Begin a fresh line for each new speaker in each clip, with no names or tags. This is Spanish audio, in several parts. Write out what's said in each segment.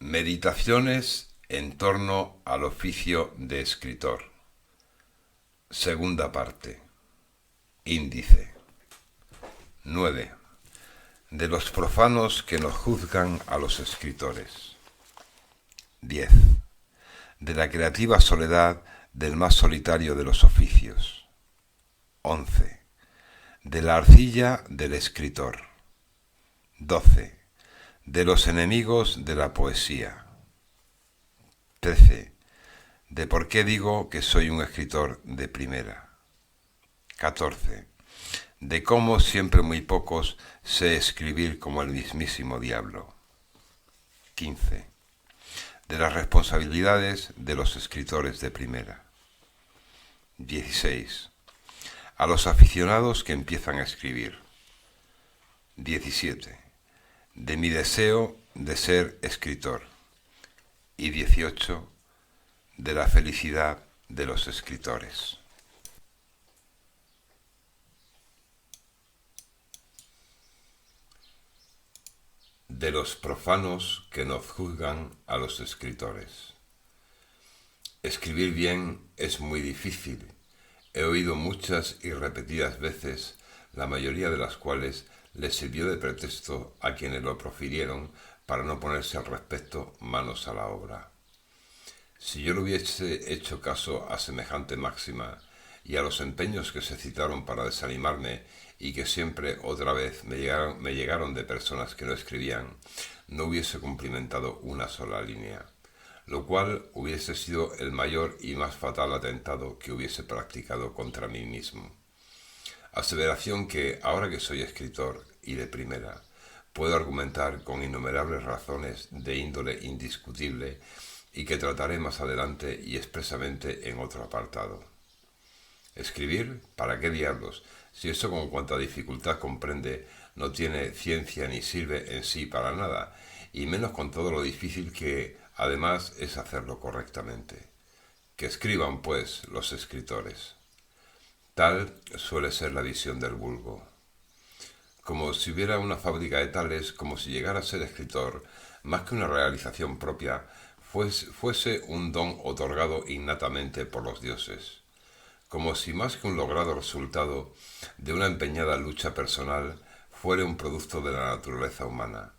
Meditaciones en torno al oficio de escritor. Segunda parte. Índice. 9. De los profanos que nos juzgan a los escritores. 10. De la creativa soledad del más solitario de los oficios. 11. De la arcilla del escritor. 12. De los enemigos de la poesía. 13. De por qué digo que soy un escritor de primera. 14. De cómo siempre muy pocos sé escribir como el mismísimo diablo. 15. De las responsabilidades de los escritores de primera. 16. A los aficionados que empiezan a escribir. 17. De mi deseo de ser escritor. Y 18. De la felicidad de los escritores. De los profanos que nos juzgan a los escritores. Escribir bien es muy difícil. He oído muchas y repetidas veces, la mayoría de las cuales les sirvió de pretexto a quienes lo profirieron para no ponerse al respecto manos a la obra. Si yo le hubiese hecho caso a semejante máxima y a los empeños que se citaron para desanimarme y que siempre otra vez me llegaron de personas que no escribían, no hubiese cumplimentado una sola línea, lo cual hubiese sido el mayor y más fatal atentado que hubiese practicado contra mí mismo. Aseveración que, ahora que soy escritor y de primera, puedo argumentar con innumerables razones de índole indiscutible y que trataré más adelante y expresamente en otro apartado. ¿Escribir? ¿Para qué diablos? Si eso con cuanta dificultad comprende no tiene ciencia ni sirve en sí para nada, y menos con todo lo difícil que además es hacerlo correctamente. Que escriban, pues, los escritores. Tal suele ser la visión del vulgo. Como si hubiera una fábrica de tales, como si llegar a ser escritor, más que una realización propia, fuese un don otorgado innatamente por los dioses. Como si más que un logrado resultado de una empeñada lucha personal, fuera un producto de la naturaleza humana.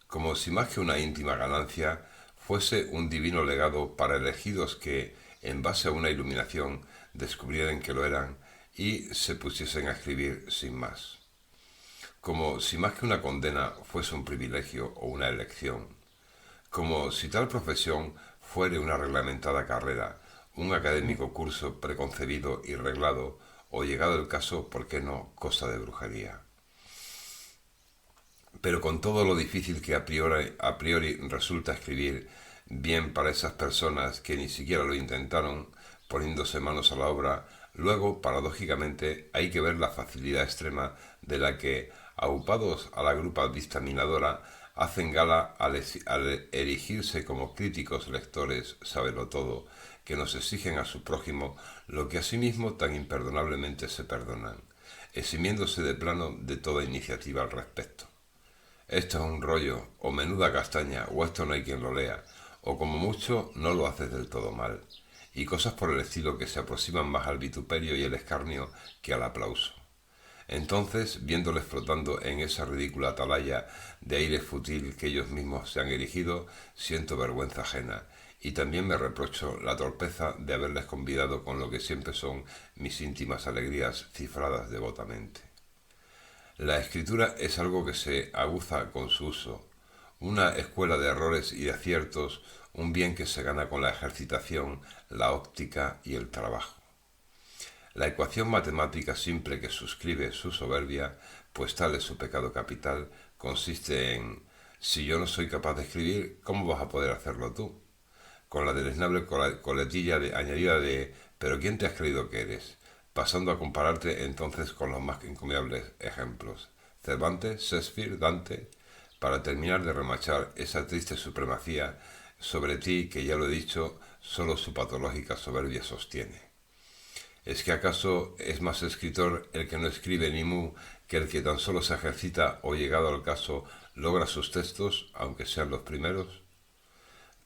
Como si más que una íntima ganancia, fuese un divino legado para elegidos que, en base a una iluminación, descubrieran que lo eran y se pusiesen a escribir sin más. Como si más que una condena fuese un privilegio o una elección. Como si tal profesión fuere una reglamentada carrera, un académico curso preconcebido y reglado, o llegado el caso, ¿por qué no?, cosa de brujería. Pero con todo lo difícil que a priori resulta escribir bien para esas personas que ni siquiera lo intentaron, poniéndose manos a la obra, luego, paradójicamente, hay que ver la facilidad extrema de la que, aupados a la grupa dictaminadora, hacen gala al erigirse como críticos lectores sabelotodo, que nos exigen a su prójimo lo que a sí mismo tan imperdonablemente se perdonan, eximiéndose de plano de toda iniciativa al respecto. Esto es un rollo, o menuda castaña, o esto no hay quien lo lea, o como mucho no lo haces del todo mal, y cosas por el estilo que se aproximan más al vituperio y el escarnio que al aplauso. Entonces, viéndoles flotando en esa ridícula atalaya de aire fútil que ellos mismos se han erigido, siento vergüenza ajena, y también me reprocho la torpeza de haberles convidado con lo que siempre son mis íntimas alegrías cifradas devotamente. La escritura es algo que se aguza con su uso, una escuela de errores y de aciertos, un bien que se gana con la ejercitación, la óptica y el trabajo. La ecuación matemática simple que suscribe su soberbia, pues tal es su pecado capital, consiste en: si yo no soy capaz de escribir, ¿cómo vas a poder hacerlo tú? Con la deleznable coletilla añadida de «¿pero quién te has creído que eres?», pasando a compararte entonces con los más encomiables ejemplos, Cervantes, Shakespeare, Dante, para terminar de remachar esa triste supremacía sobre ti que, ya lo he dicho, solo su patológica soberbia sostiene. ¿Es que acaso es más escritor el que no escribe ni mu que el que tan solo se ejercita o, llegado al caso, logra sus textos, aunque sean los primeros?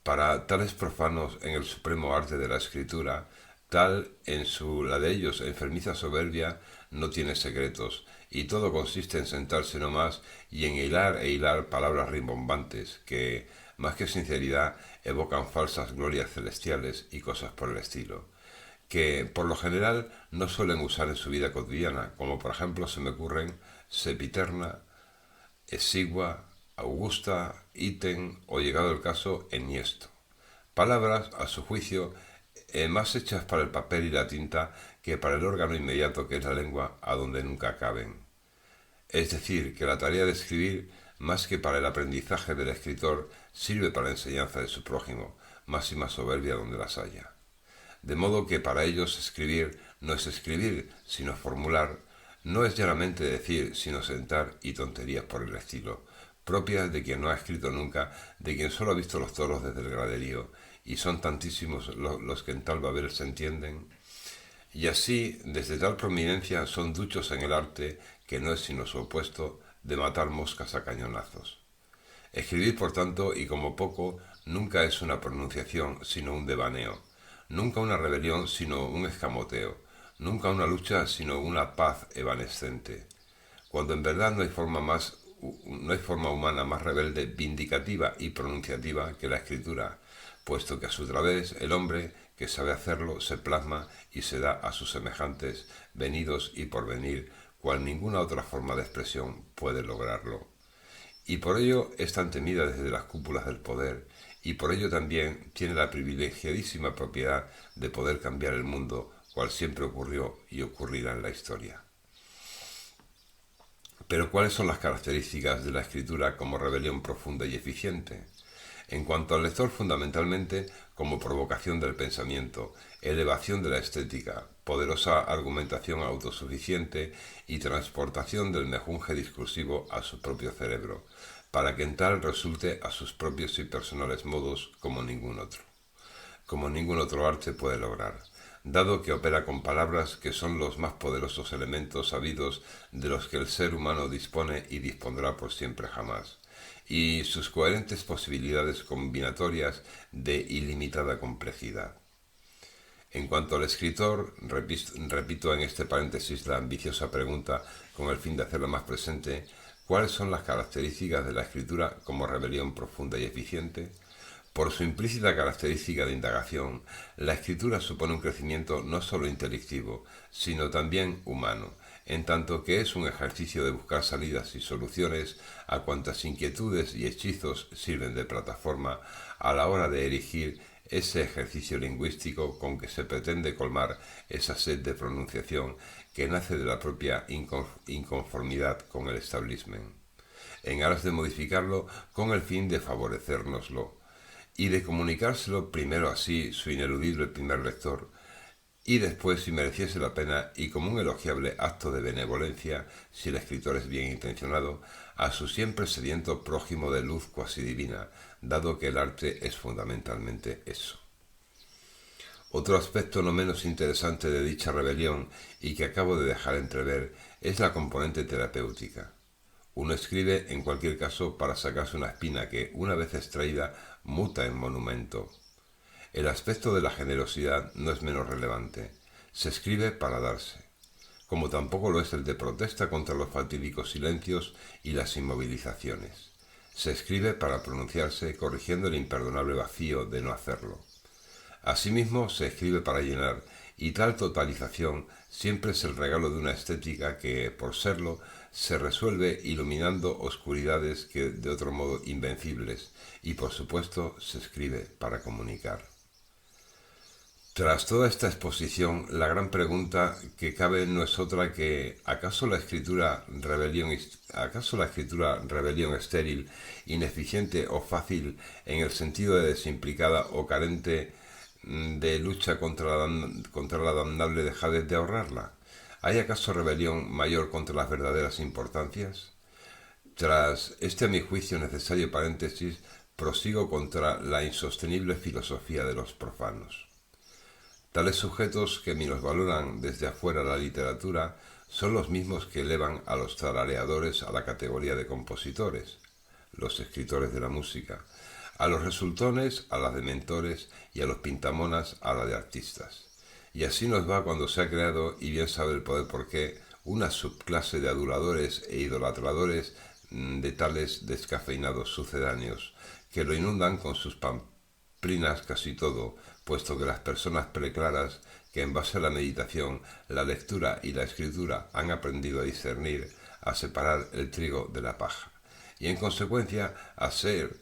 Para tales profanos en el supremo arte de la escritura, la de ellos enfermiza soberbia no tiene secretos, y todo consiste en sentarse nomás y en hilar palabras rimbombantes que, más que sinceridad, evocan falsas glorias celestiales y cosas por el estilo, que por lo general no suelen usar en su vida cotidiana, como por ejemplo se me ocurren sempiterna, exigua, augusta, ítem o, llegado el caso, enhiesto. Palabras, a su juicio, más hechas para el papel y la tinta que para el órgano inmediato que es la lengua, a donde nunca caben. Es decir, que la tarea de escribir, más que para el aprendizaje del escritor, sirve para la enseñanza de su prójimo, máxima soberbia donde las haya. De modo que para ellos escribir no es escribir, sino formular, no es llanamente decir, sino sentar, y tonterías por el estilo, propias de quien no ha escrito nunca, de quien solo ha visto los toros desde el graderío, y son tantísimos los que en tal babel se entienden. Y así, desde tal prominencia, son duchos en el arte, que no es sino su opuesto, de matar moscas a cañonazos. Escribir, por tanto, y como poco, nunca es una pronunciación, sino un devaneo, nunca una rebelión, sino un escamoteo, nunca una lucha, sino una paz evanescente, cuando en verdad no hay forma humana más rebelde, vindicativa y pronunciativa que la escritura, puesto que a su través el hombre, que sabe hacerlo, se plasma y se da a sus semejantes, venidos y por venir, cual ninguna otra forma de expresión puede lograrlo. Y por ello es tan temida desde las cúpulas del poder, y por ello también tiene la privilegiadísima propiedad de poder cambiar el mundo, cual siempre ocurrió y ocurrirá en la historia. Pero ¿cuáles son las características de la escritura como rebelión profunda y eficiente? En cuanto al lector, fundamentalmente como provocación del pensamiento, elevación de la estética, poderosa argumentación autosuficiente y transportación del mejunje discursivo a su propio cerebro, para que en tal resulte a sus propios y personales modos como ningún otro arte puede lograr, dado que opera con palabras que son los más poderosos elementos sabidos de los que el ser humano dispone y dispondrá por siempre jamás, y sus coherentes posibilidades combinatorias de ilimitada complejidad. En cuanto al escritor, repito en este paréntesis la ambiciosa pregunta con el fin de hacerla más presente: ¿cuáles son las características de la escritura como rebelión profunda y eficiente? Por su implícita característica de indagación, la escritura supone un crecimiento no sólo intelectivo, sino también humano, en tanto que es un ejercicio de buscar salidas y soluciones a cuantas inquietudes y hechizos sirven de plataforma a la hora de erigir ese ejercicio lingüístico con que se pretende colmar esa sed de pronunciación que nace de la propia inconformidad con el establishment, en aras de modificarlo con el fin de favorecérnoslo, y de comunicárselo primero así su ineludible primer lector, y después, si mereciese la pena, y como un elogiable acto de benevolencia, si el escritor es bien intencionado, a su siempre sediento prójimo de luz cuasi divina, dado que el arte es fundamentalmente eso. Otro aspecto no menos interesante de dicha rebelión, y que acabo de dejar entrever, es la componente terapéutica. Uno escribe, en cualquier caso, para sacarse una espina que, una vez extraída, muta en monumento. El aspecto de la generosidad no es menos relevante. Se escribe para darse, como tampoco lo es el de protesta contra los fatídicos silencios y las inmovilizaciones. Se escribe para pronunciarse, corrigiendo el imperdonable vacío de no hacerlo. Asimismo, se escribe para llenar, y tal totalización siempre es el regalo de una estética que, por serlo, se resuelve iluminando oscuridades que de otro modo invencibles, y por supuesto se escribe para comunicar. Tras toda esta exposición, la gran pregunta que cabe no es otra que ¿acaso la escritura rebelión estéril, ineficiente o fácil en el sentido de desimplicada o carente de lucha contra la damnable dejadez de ahorrarla? ¿Hay acaso rebelión mayor contra las verdaderas importancias? Tras este, a mi juicio, necesario paréntesis, prosigo contra la insostenible filosofía de los profanos. Tales sujetos que minusvaloran desde afuera la literatura son los mismos que elevan a los tarareadores a la categoría de compositores, los escritores de la música, A los resultones, a las de mentores, y a los pintamonas, a la de artistas. Y así nos va cuando se ha creado, y bien sabe el poder por qué, una subclase de aduladores e idolatradores de tales descafeinados sucedáneos, que lo inundan con sus pamplinas casi todo, puesto que las personas preclaras que en base a la meditación, la lectura y la escritura han aprendido a discernir, a separar el trigo de la paja, y en consecuencia a ser,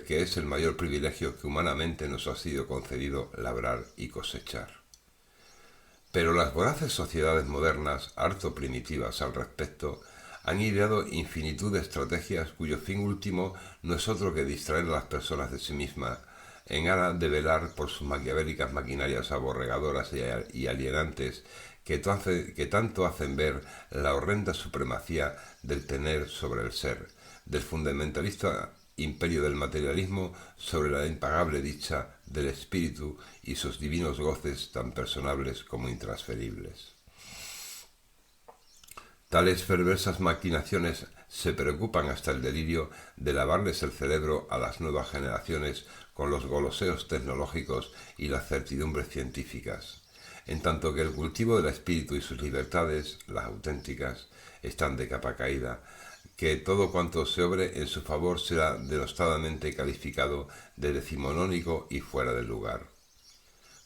que es el mayor privilegio que humanamente nos ha sido concedido, labrar y cosechar. Pero las voraces sociedades modernas, harto primitivas al respecto, han ideado infinitud de estrategias cuyo fin último no es otro que distraer a las personas de sí mismas, en aras de velar por sus maquiavélicas maquinarias aborregadoras y alienantes que tanto hacen ver la horrenda supremacía del tener sobre el ser, del fundamentalista imperio del materialismo sobre la impagable dicha del espíritu y sus divinos goces tan personables como intransferibles. Tales perversas maquinaciones se preocupan hasta el delirio de lavarles el cerebro a las nuevas generaciones con los goloseos tecnológicos y las certidumbres científicas, en tanto que el cultivo del espíritu y sus libertades, las auténticas, están de capa caída, que todo cuanto se obre en su favor será denostadamente calificado de decimonónico y fuera de lugar.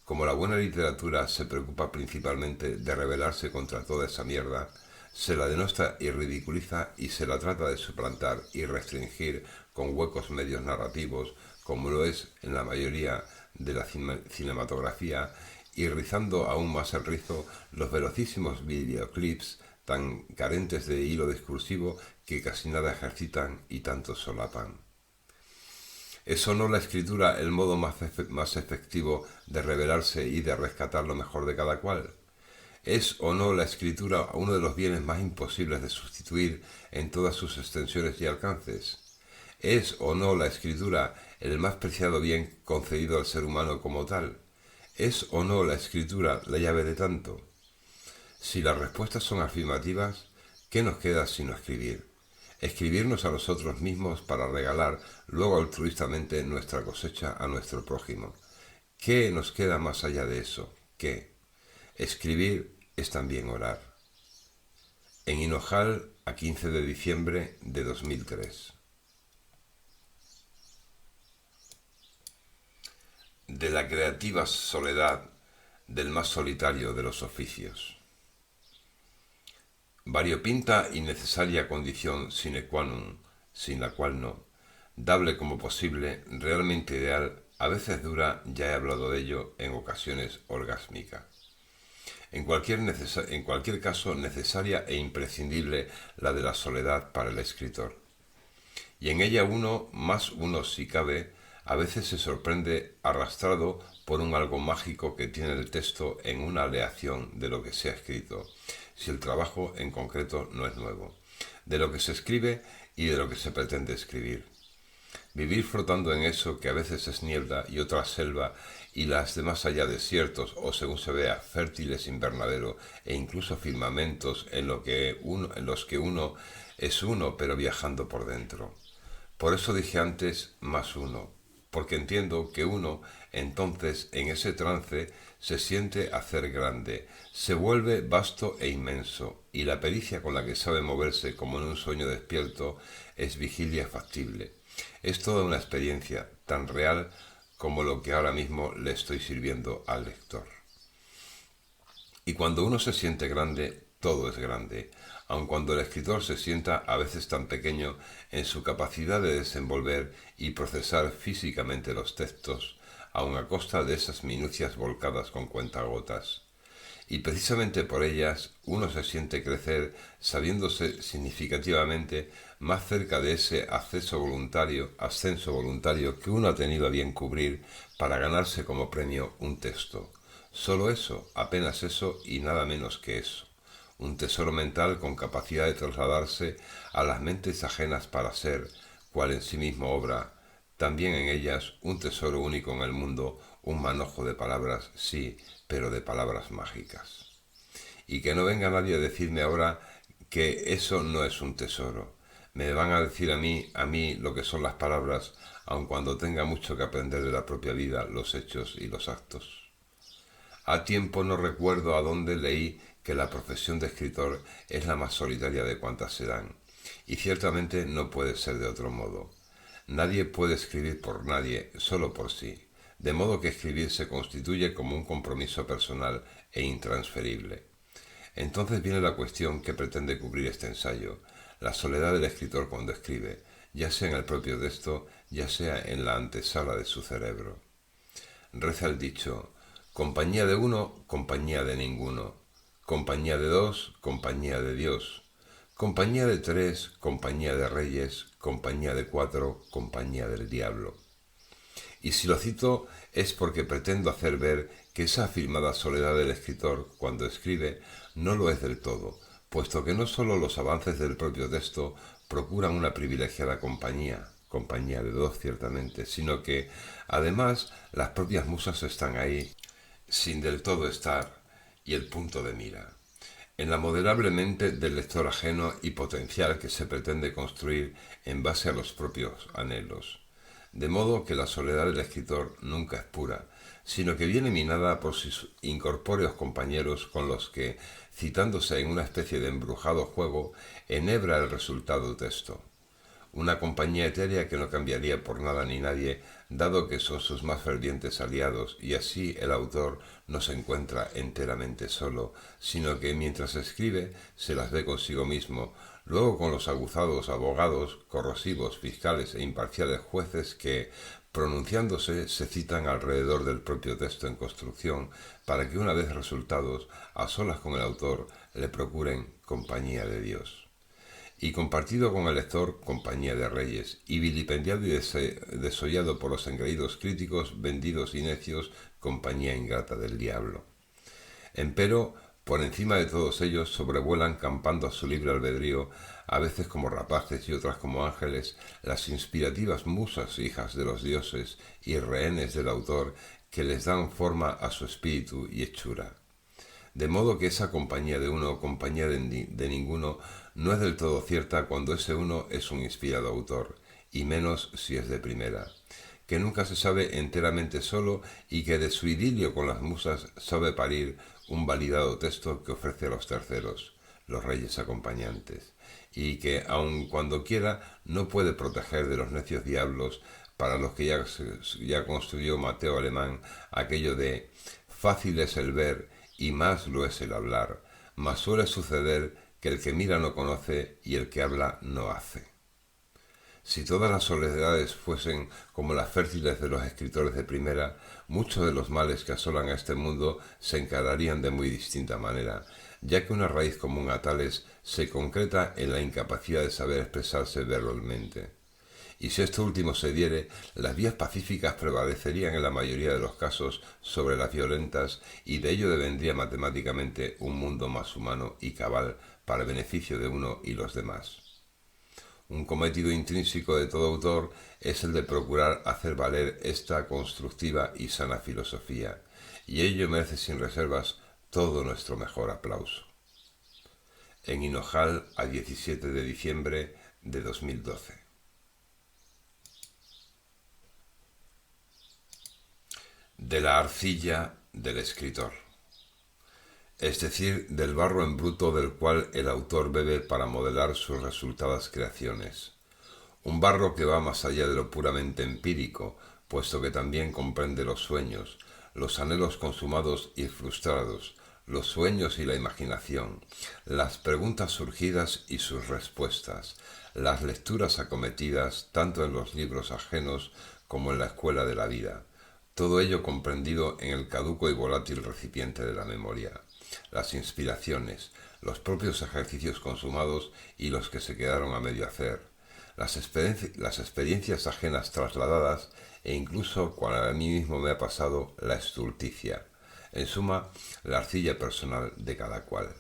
Como la buena literatura se preocupa principalmente de rebelarse contra toda esa mierda, se la denosta y ridiculiza y se la trata de suplantar y restringir con huecos medios narrativos, como lo es en la mayoría de la cinematografía, y rizando aún más el rizo los velocísimos videoclips tan carentes de hilo discursivo que casi nada ejercitan y tanto solapan. ¿Es o no la escritura el modo más efectivo de revelarse y de rescatar lo mejor de cada cual? ¿Es o no la escritura uno de los bienes más imposibles de sustituir en todas sus extensiones y alcances? ¿Es o no la escritura el más preciado bien concedido al ser humano como tal? ¿Es o no la escritura la llave de tanto? Si las respuestas son afirmativas, ¿qué nos queda sino escribir? Escribirnos a nosotros mismos para regalar luego altruistamente nuestra cosecha a nuestro prójimo. ¿Qué nos queda más allá de eso? ¿Qué? Escribir es también orar. En Hinojal, a 15 de diciembre de 2003. De la creativa soledad del más solitario de los oficios. Variopinta y necesaria condición sine qua non, sin la cual no, dable como posible, realmente ideal, a veces dura, ya he hablado de ello, en ocasiones orgásmica. En cualquier caso, necesaria e imprescindible la de la soledad para el escritor. Y en ella uno, más uno si cabe, a veces se sorprende arrastrado por un algo mágico que tiene el texto en una aleación de lo que se ha escrito, si el trabajo en concreto no es nuevo, de lo que se escribe y de lo que se pretende escribir. Vivir flotando en eso que a veces es niebla y otra selva y las demás allá desiertos o según se vea fértiles invernaderos e incluso firmamentos en los que uno es uno pero viajando por dentro. Por eso dije antes más uno, porque entiendo que uno entonces en ese trance se siente hacer grande, se vuelve vasto e inmenso, y la pericia con la que sabe moverse como en un sueño despierto es vigilia factible. Es toda una experiencia tan real como lo que ahora mismo le estoy sirviendo al lector. Y cuando uno se siente grande, todo es grande, aun cuando el escritor se sienta a veces tan pequeño en su capacidad de desenvolver y procesar físicamente los textos, aun a costa de esas minucias volcadas con cuentagotas. Y precisamente por ellas uno se siente crecer sabiéndose significativamente más cerca de ese ascenso voluntario que uno ha tenido a bien cubrir para ganarse como premio un texto. Solo eso, apenas eso y nada menos que eso. Un tesoro mental con capacidad de trasladarse a las mentes ajenas para ser, cual en sí mismo obra, también en ellas un tesoro único en el mundo, un manojo de palabras, sí, pero de palabras mágicas. Y que no venga nadie a decirme ahora que eso no es un tesoro. Me van a decir a mí lo que son las palabras, aun cuando tenga mucho que aprender de la propia vida, los hechos y los actos. A tiempo no recuerdo a dónde leí que la profesión de escritor es la más solitaria de cuantas se dan, y ciertamente no puede ser de otro modo. Nadie puede escribir por nadie, solo por sí, de modo que escribir se constituye como un compromiso personal e intransferible. Entonces viene la cuestión que pretende cubrir este ensayo, la soledad del escritor cuando escribe, ya sea en el propio texto, ya sea en la antesala de su cerebro. Reza el dicho: compañía de uno, compañía de ninguno; compañía de dos, compañía de Dios; compañía de tres, compañía de reyes; compañía de cuatro, compañía del diablo. Y si lo cito es porque pretendo hacer ver que esa afirmada soledad del escritor cuando escribe no lo es del todo, puesto que no sólo los avances del propio texto procuran una privilegiada compañía, compañía de dos ciertamente, sino que, además, las propias musas están ahí, sin del todo estar, y el punto de mira, en la moderable mente del lector ajeno y potencial que se pretende construir en base a los propios anhelos. De modo que la soledad del escritor nunca es pura, sino que viene minada por sus incorpóreos compañeros con los que, citándose en una especie de embrujado juego, enhebra el resultado texto. Una compañía etérea que no cambiaría por nada ni nadie, dado que son sus más fervientes aliados, y así el autor no se encuentra enteramente solo, sino que mientras escribe se las ve consigo mismo, luego con los aguzados abogados, corrosivos fiscales e imparciales jueces que, pronunciándose, se citan alrededor del propio texto en construcción, para que una vez resultados, a solas con el autor, le procuren compañía de Dios. Y compartido con el lector, compañía de reyes, y vilipendiado y desollado por los engreídos críticos, vendidos y necios, compañía ingrata del diablo. Empero, por encima de todos ellos sobrevuelan, campando a su libre albedrío, a veces como rapaces y otras como ángeles, las inspirativas musas hijas de los dioses y rehenes del autor, que les dan forma a su espíritu y hechura. De modo que esa compañía de uno o compañía de ninguno no es del todo cierta cuando ese uno es un inspirado autor, y menos si es de primera, que nunca se sabe enteramente solo y que de su idilio con las musas sabe parir un validado texto que ofrece a los terceros, los reyes acompañantes, y que, aun cuando quiera, no puede proteger de los necios diablos para los que ya construyó Mateo Alemán aquello de fácil es el ver y más lo es el hablar, mas suele suceder que el que mira no conoce y el que habla no hace. Si todas las soledades fuesen como las fértiles de los escritores de primera, muchos de los males que asolan a este mundo se encararían de muy distinta manera, ya que una raíz común a tales se concreta en la incapacidad de saber expresarse verbalmente. Y si esto último se diere, las vías pacíficas prevalecerían en la mayoría de los casos sobre las violentas, y de ello devendría matemáticamente un mundo más humano y cabal para el beneficio de uno y los demás. Un cometido intrínseco de todo autor es el de procurar hacer valer esta constructiva y sana filosofía, y ello merece sin reservas todo nuestro mejor aplauso. En Hinojal, a 17 de diciembre de 2012. De la arcilla del escritor, es decir, del barro en bruto del cual el autor bebe para modelar sus resultadas creaciones. Un barro que va más allá de lo puramente empírico, puesto que también comprende los sueños, los anhelos consumados y frustrados, los sueños y la imaginación, las preguntas surgidas y sus respuestas, las lecturas acometidas tanto en los libros ajenos como en la escuela de la vida, todo ello comprendido en el caduco y volátil recipiente de la memoria, las inspiraciones, los propios ejercicios consumados y los que se quedaron a medio hacer, las experiencias ajenas trasladadas e incluso, cuando a mí mismo me ha pasado, la estulticia, en suma, la arcilla personal de cada cual.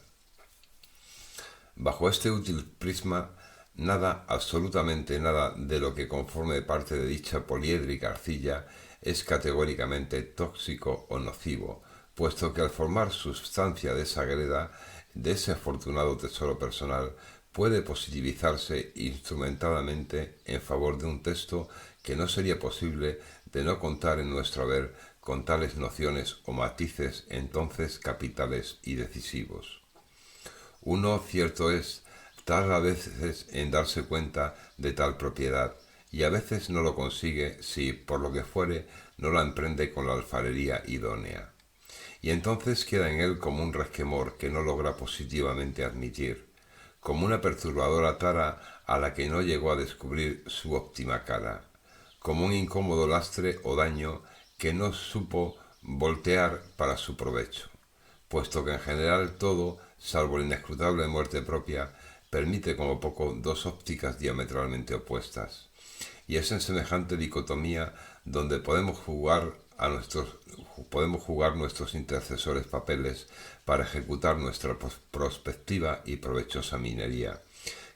Bajo este útil prisma, nada, absolutamente nada de lo que conforme parte de dicha poliédrica arcilla es categóricamente tóxico o nocivo, puesto que al formar sustancia desagreda de ese afortunado tesoro personal puede positivizarse instrumentadamente en favor de un texto que no sería posible de no contar en nuestro haber con tales nociones o matices entonces capitales y decisivos. Uno, cierto es, tarda a veces en darse cuenta de tal propiedad, y a veces no lo consigue si, por lo que fuere, no la emprende con la alfarería idónea. Y entonces queda en él como un resquemor que no logra positivamente admitir, como una perturbadora tara a la que no llegó a descubrir su óptima cara, como un incómodo lastre o daño que no supo voltear para su provecho, puesto que en general todo, salvo la inescrutable muerte propia, permite como poco dos ópticas diametralmente opuestas. Y es en semejante dicotomía donde podemos jugar nuestros intercesores papeles para ejecutar nuestra prospectiva y provechosa minería,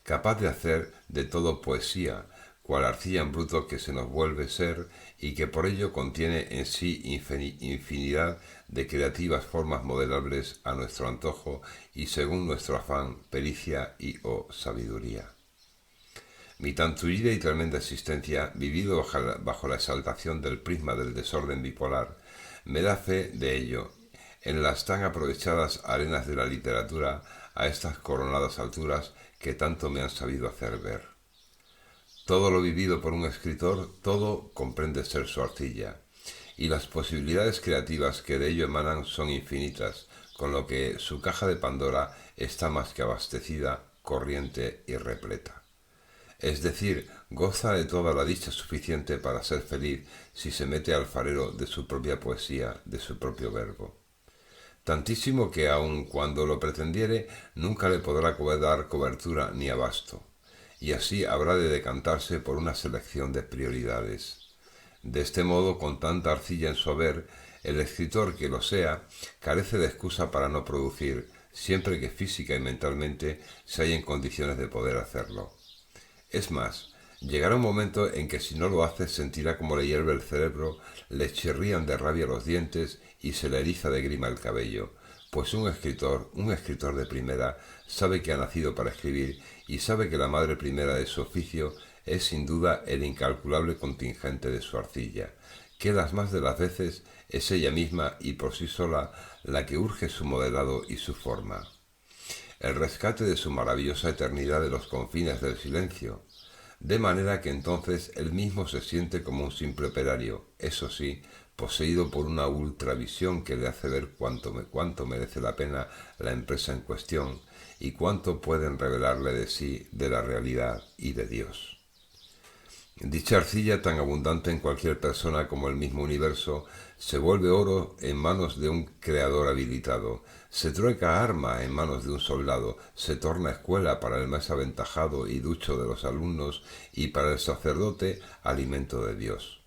capaz de hacer de todo poesía, cual arcilla en bruto que se nos vuelve ser y que por ello contiene en sí infinidad de creativas formas modelables a nuestro antojo y según nuestro afán, pericia y o sabiduría. Mi tan tullida y tremenda existencia, vivido bajo la exaltación del prisma del desorden bipolar, me da fe de ello en las tan aprovechadas arenas de la literatura a estas coronadas alturas que tanto me han sabido hacer ver. Todo lo vivido por un escritor, todo comprende ser su arcilla, y las posibilidades creativas que de ello emanan son infinitas, con lo que su caja de Pandora está más que abastecida, corriente y repleta. Es decir, goza de toda la dicha suficiente para ser feliz si se mete alfarero de su propia poesía, de su propio verbo. Tantísimo que aun cuando lo pretendiere, nunca le podrá dar cobertura ni abasto, y así habrá de decantarse por una selección de prioridades. De este modo, con tanta arcilla en su haber, el escritor que lo sea carece de excusa para no producir, siempre que física y mentalmente se halla en condiciones de poder hacerlo. Es más, llegará un momento en que si no lo hace sentirá como le hierve el cerebro, le chirrían de rabia los dientes y se le eriza de grima el cabello, pues un escritor de primera, sabe que ha nacido para escribir y sabe que la madre primera de su oficio es sin duda el incalculable contingente de su arcilla, que las más de las veces es ella misma y por sí sola la que urge su modelado y su forma. El rescate de su maravillosa eternidad de los confines del silencio, de manera que entonces él mismo se siente como un simple operario, eso sí, poseído por una ultravisión que le hace ver cuánto merece la pena la empresa en cuestión y cuánto pueden revelarle de sí, de la realidad y de Dios. Dicha arcilla, tan abundante en cualquier persona como el mismo universo, se vuelve oro en manos de un creador habilitado, se trueca arma en manos de un soldado, se torna escuela para el más aventajado y ducho de los alumnos y para el sacerdote alimento de Dios.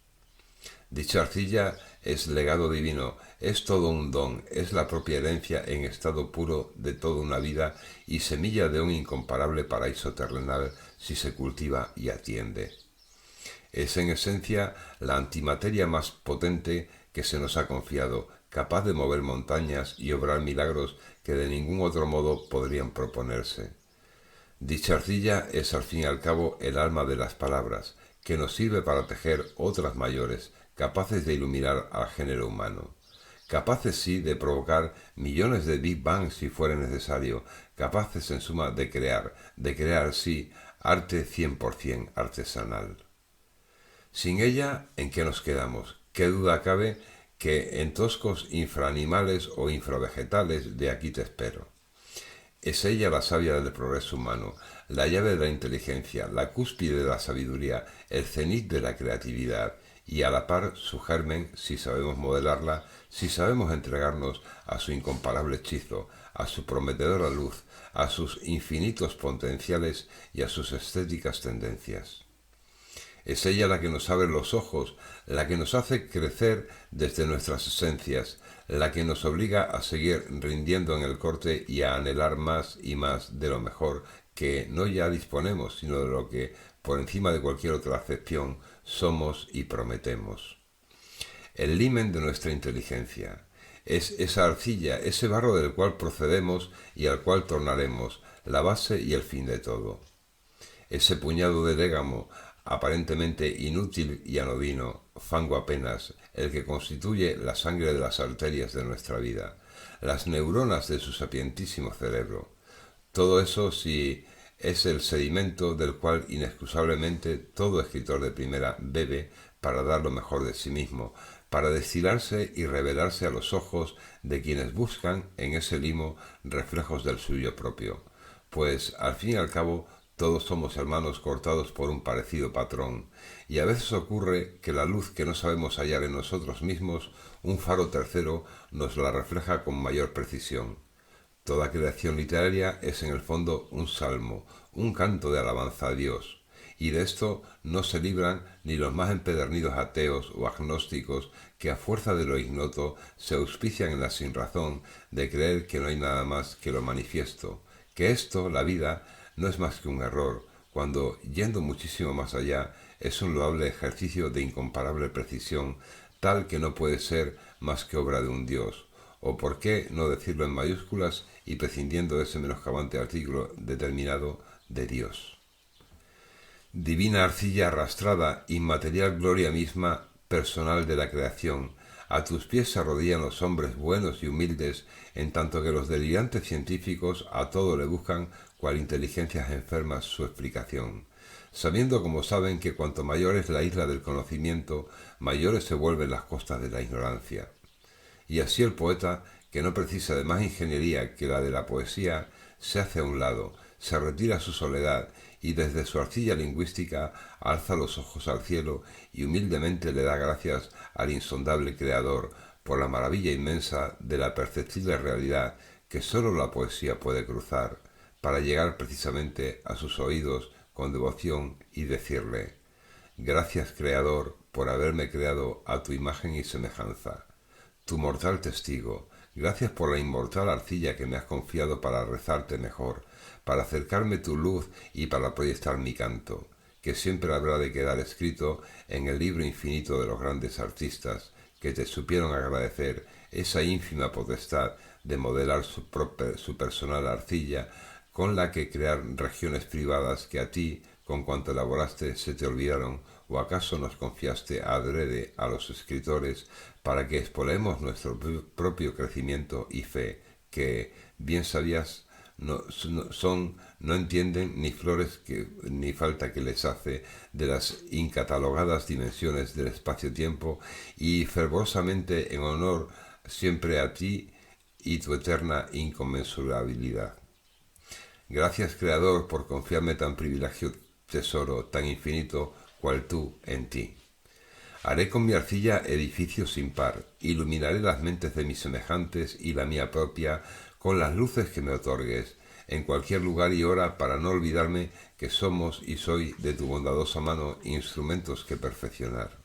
Dicha arcilla es legado divino, es todo un don, es la propia herencia en estado puro de toda una vida y semilla de un incomparable paraíso terrenal si se cultiva y atiende. Es en esencia la antimateria más potente que se nos ha confiado, capaz de mover montañas y obrar milagros que de ningún otro modo podrían proponerse. Dicha arcilla es al fin y al cabo el alma de las palabras, que nos sirve para tejer otras mayores, capaces de iluminar al género humano. Capaces sí de provocar millones de Big Bang si fuera necesario, capaces en suma de crear sí, arte 100% artesanal. Sin ella, ¿en qué nos quedamos? ¿Qué duda cabe que en toscos infraanimales o infravegetales de aquí te espero? Es ella la savia del progreso humano, la llave de la inteligencia, la cúspide de la sabiduría, el cenit de la creatividad, y a la par su germen si sabemos modelarla, si sabemos entregarnos a su incomparable hechizo, a su prometedora luz, a sus infinitos potenciales y a sus estéticas tendencias. Es ella la que nos abre los ojos, la que nos hace crecer desde nuestras esencias, la que nos obliga a seguir rindiendo en el corte y a anhelar más y más de lo mejor que no ya disponemos, sino de lo que, por encima de cualquier otra acepción, somos y prometemos. El limen de nuestra inteligencia es esa arcilla, ese barro del cual procedemos y al cual tornaremos, la base y el fin de todo. Ese puñado de légamo aparentemente inútil y anodino, fango apenas, el que constituye la sangre de las arterias de nuestra vida, las neuronas de su sapientísimo cerebro. Todo eso sí es el sedimento del cual inexcusablemente todo escritor de primera bebe para dar lo mejor de sí mismo, para destilarse y revelarse a los ojos de quienes buscan en ese limo reflejos del suyo propio. Pues al fin y al cabo todos somos hermanos cortados por un parecido patrón, y a veces ocurre que la luz que no sabemos hallar en nosotros mismos, un faro tercero nos la refleja con mayor precisión. Toda creación literaria es en el fondo un salmo, un canto de alabanza a Dios, y de esto no se libran ni los más empedernidos ateos o agnósticos que a fuerza de lo ignoto se auspician en la sinrazón de creer que no hay nada más que lo manifiesto, que esto, la vida, no es más que un error, cuando, yendo muchísimo más allá, es un loable ejercicio de incomparable precisión, tal que no puede ser más que obra de un Dios, o por qué no decirlo en mayúsculas y prescindiendo de ese menoscabante artículo determinado de Dios. Divina arcilla arrastrada, inmaterial gloria misma, personal de la creación, a tus pies se arrodillan los hombres buenos y humildes, en tanto que los delirantes científicos a todo le buscan cual inteligencias enfermas su explicación, sabiendo como saben que cuanto mayor es la isla del conocimiento, mayores se vuelven las costas de la ignorancia. Y así el poeta, que no precisa de más ingeniería que la de la poesía, se hace a un lado, se retira a su soledad y desde su arcilla lingüística alza los ojos al cielo y humildemente le da gracias al insondable Creador por la maravilla inmensa de la perceptible realidad que sólo la poesía puede cruzar, para llegar precisamente a sus oídos con devoción y decirle: gracias, Creador, por haberme creado a tu imagen y semejanza. Tu mortal testigo, gracias por la inmortal arcilla que me has confiado para rezarte mejor, para acercarme tu luz y para proyectar mi canto, que siempre habrá de quedar escrito en el libro infinito de los grandes artistas que te supieron agradecer esa ínfima potestad de modelar su personal arcilla con la que crear regiones privadas que a ti, con cuanto elaboraste, se te olvidaron, o acaso nos confiaste adrede a los escritores para que expolemos nuestro propio crecimiento y fe, que, bien sabías, no entienden ni flores ni falta que les hace de las incatalogadas dimensiones del espacio-tiempo, y fervorosamente en honor siempre a ti y tu eterna inconmensurabilidad. Gracias, Creador, por confiarme tan privilegio tesoro, tan infinito cual tú en ti. Haré con mi arcilla edificio sin par, iluminaré las mentes de mis semejantes y la mía propia con las luces que me otorgues, en cualquier lugar y hora, para no olvidarme que somos y soy de tu bondadosa mano instrumentos que perfeccionar.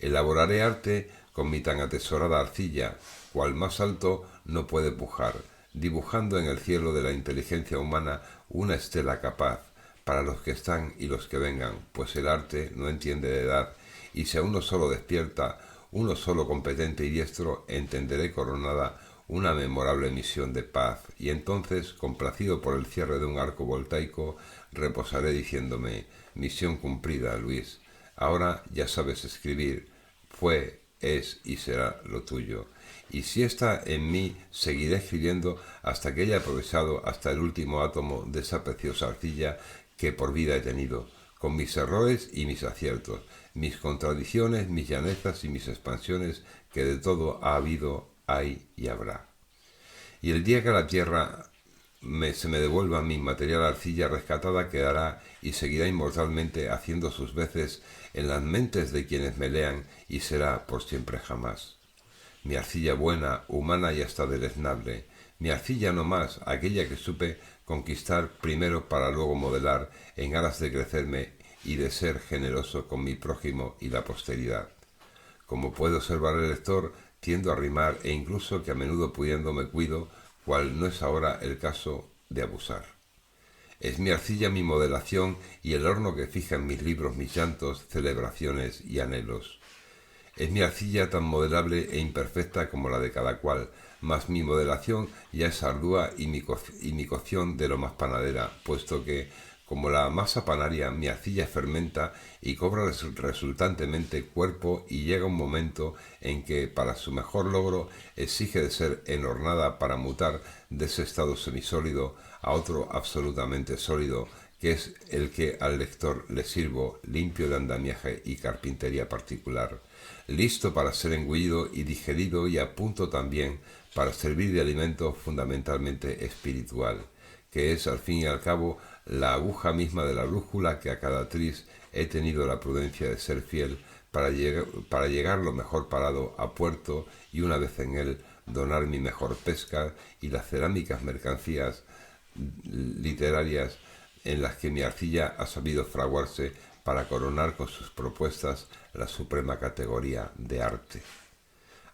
Elaboraré arte con mi tan atesorada arcilla, cual más alto no puede pujar, dibujando en el cielo de la inteligencia humana una estela capaz, para los que están y los que vengan, pues el arte no entiende de edad, y si a uno solo despierta, uno solo competente y diestro, entenderé coronada una memorable misión de paz, y entonces, complacido por el cierre de un arco voltaico, reposaré diciéndome: misión cumplida, Luis, ahora ya sabes escribir, fue, es y será lo tuyo. Y si está en mí, seguiré escribiendo hasta que haya aprovechado hasta el último átomo de esa preciosa arcilla que por vida he tenido, con mis errores y mis aciertos, mis contradicciones, mis llanezas y mis expansiones, que de todo ha habido, hay y habrá. Y el día que la tierra se me devuelva mi material arcilla rescatada, quedará y seguirá inmortalmente haciendo sus veces en las mentes de quienes me lean, y será por siempre jamás. Mi arcilla buena, humana y hasta deleznable, mi arcilla no más, aquella que supe conquistar primero para luego modelar, en aras de crecerme y de ser generoso con mi prójimo y la posteridad. Como puede observar el lector, tiendo a rimar, e incluso que a menudo pudiendo me cuido, cual no es ahora el caso, de abusar. Es mi arcilla mi modelación y el horno que fija en mis libros mis llantos, celebraciones y anhelos. Es mi arcilla tan modelable e imperfecta como la de cada cual, mas mi modelación ya es ardua y mi cocción de lo más panadera, puesto que, Como la masa panaria, mi arcilla fermenta y cobra resultantemente cuerpo y llega un momento en que, para su mejor logro, exige de ser enhornada para mutar de ese estado semisólido a otro absolutamente sólido, que es el que al lector le sirvo, limpio de andamiaje y carpintería particular, listo para ser engullido y digerido y a punto también para servir de alimento fundamentalmente espiritual, que es al fin y al cabo la aguja misma de la brújula que a cada tris he tenido la prudencia de ser fiel para llegar lo mejor parado a puerto y una vez en él donar mi mejor pesca y las cerámicas mercancías literarias en las que mi arcilla ha sabido fraguarse para coronar con sus propuestas la suprema categoría de arte.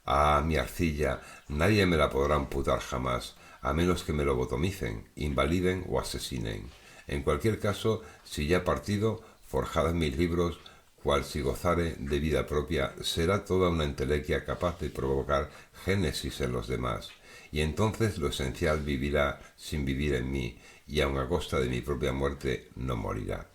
Ah, mi arcilla, nadie me la podrá amputar jamás, a menos que me lobotomicen, invaliden o asesinen. En cualquier caso, si ya partido, forjad mis libros, cual si gozare de vida propia, será toda una entelequia capaz de provocar génesis en los demás, y entonces lo esencial vivirá sin vivir en mí, y aun a costa de mi propia muerte no morirá.